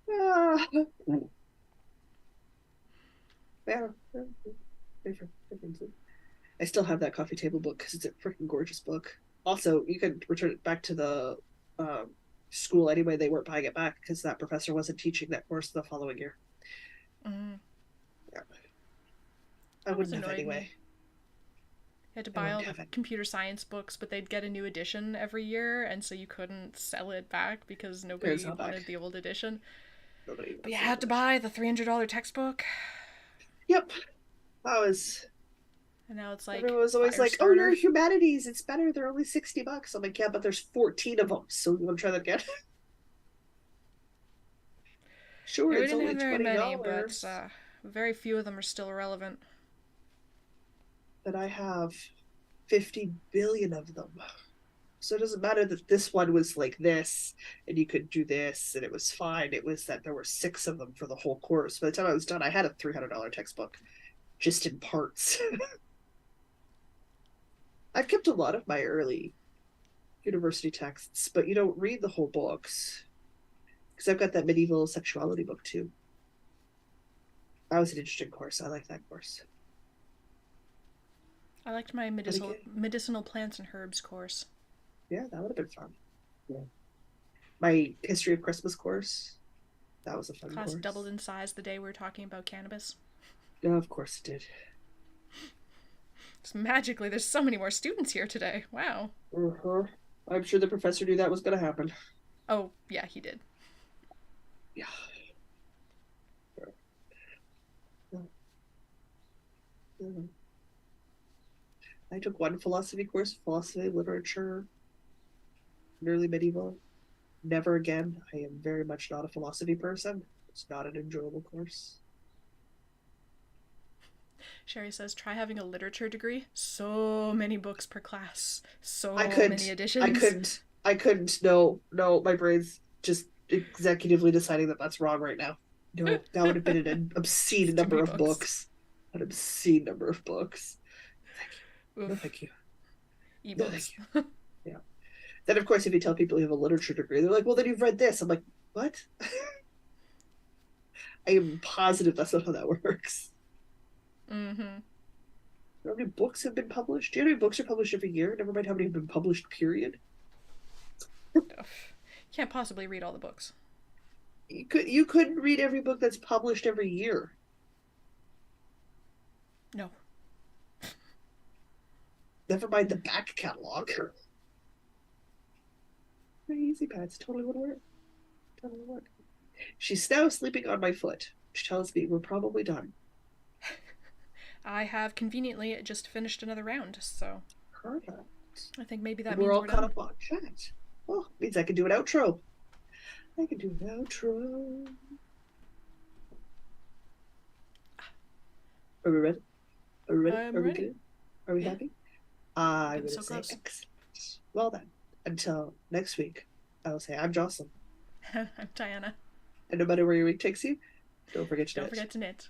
Yeah. I still have that coffee table book because it's a freaking gorgeous book. Also, you can return it back to the school anyway, they weren't buying it back because that professor wasn't teaching that course the following year. Mm. Yeah. I That always wouldn't have annoyed anyway. me. You had to I buy all wouldn't the have it. computer science books, but they'd get a new edition every year, and so you couldn't sell it back because It's nobody not back. wanted the old edition. Nobody But you wants the had old to edition. buy the $300 textbook, Yep. I was and now it's like Everyone was always like, "Oh, you're Firestarter. humanities. It's better. They're only $60." I'm like, "Yeah, but there's 14 of them. So you want to try that again?" Sure, Yeah, we it's didn't have only very twenty many, but dollars, very few of them are still relevant. but I have 50 billion of them. So it doesn't matter that this one was like this and you could do this and it was fine. It was that there were six of them for the whole course. By the time I was done, I had a $300 textbook just in parts. I've kept a lot of my early university texts, but you don't read the whole books because I've got that medieval sexuality book too. That was an interesting course. I like that course. I liked my But again, medicinal plants and herbs course. yeah, that would have been fun. Yeah. My history of Christmas course, that was a fun Class doubled course. in size the day we were talking about cannabis. Yeah, of course it did. Just magically, there's so many more students here today. Wow. Uh-huh. I'm sure the professor knew that was going to happen. Oh, yeah, he did. Yeah. I took one philosophy course, philosophy, literature, early medieval. Never again. I am very much not a philosophy person. It's not an enjoyable course. Sherry says, try having a literature degree. So many books per class. I So many couldn't. I editions. couldn't. I couldn't. No, no. My brain's just executively deciding that that's wrong right now. No, that would have been an obscene It's too number many of books. books. An obscene number of books. Thank you. No, Oof. thank you. No, Ebooks. thank you. Yeah. Then, of course, if you tell people you have a literature degree, they're like, well, then you've read this. I'm like, what? I am positive that's not how that works. Mm-hmm. How many books have been published? Do you know how many books are published every year? Never mind how many have been published, period. Can't possibly read all the books. You couldn't read every book that's published every year. No. Never mind the back catalog. Crazy pants. Totally would work. Totally would work. She's now sleeping on my foot, which tells me we're probably done. I have conveniently just finished another round, so Perfect. I think maybe And that we're means all we're caught done. up on chat. Oh, means I can do an outro. I can do an outro. Are we ready? Are we ready? I'm Are we ready. good? Are we Yeah. happy? I'm Getting going so to say close. excellent. Well then, until next week, I will say I'm Jocelyn. I'm Diana. And no matter where your week takes you, don't forget to Don't knit. forget to knit.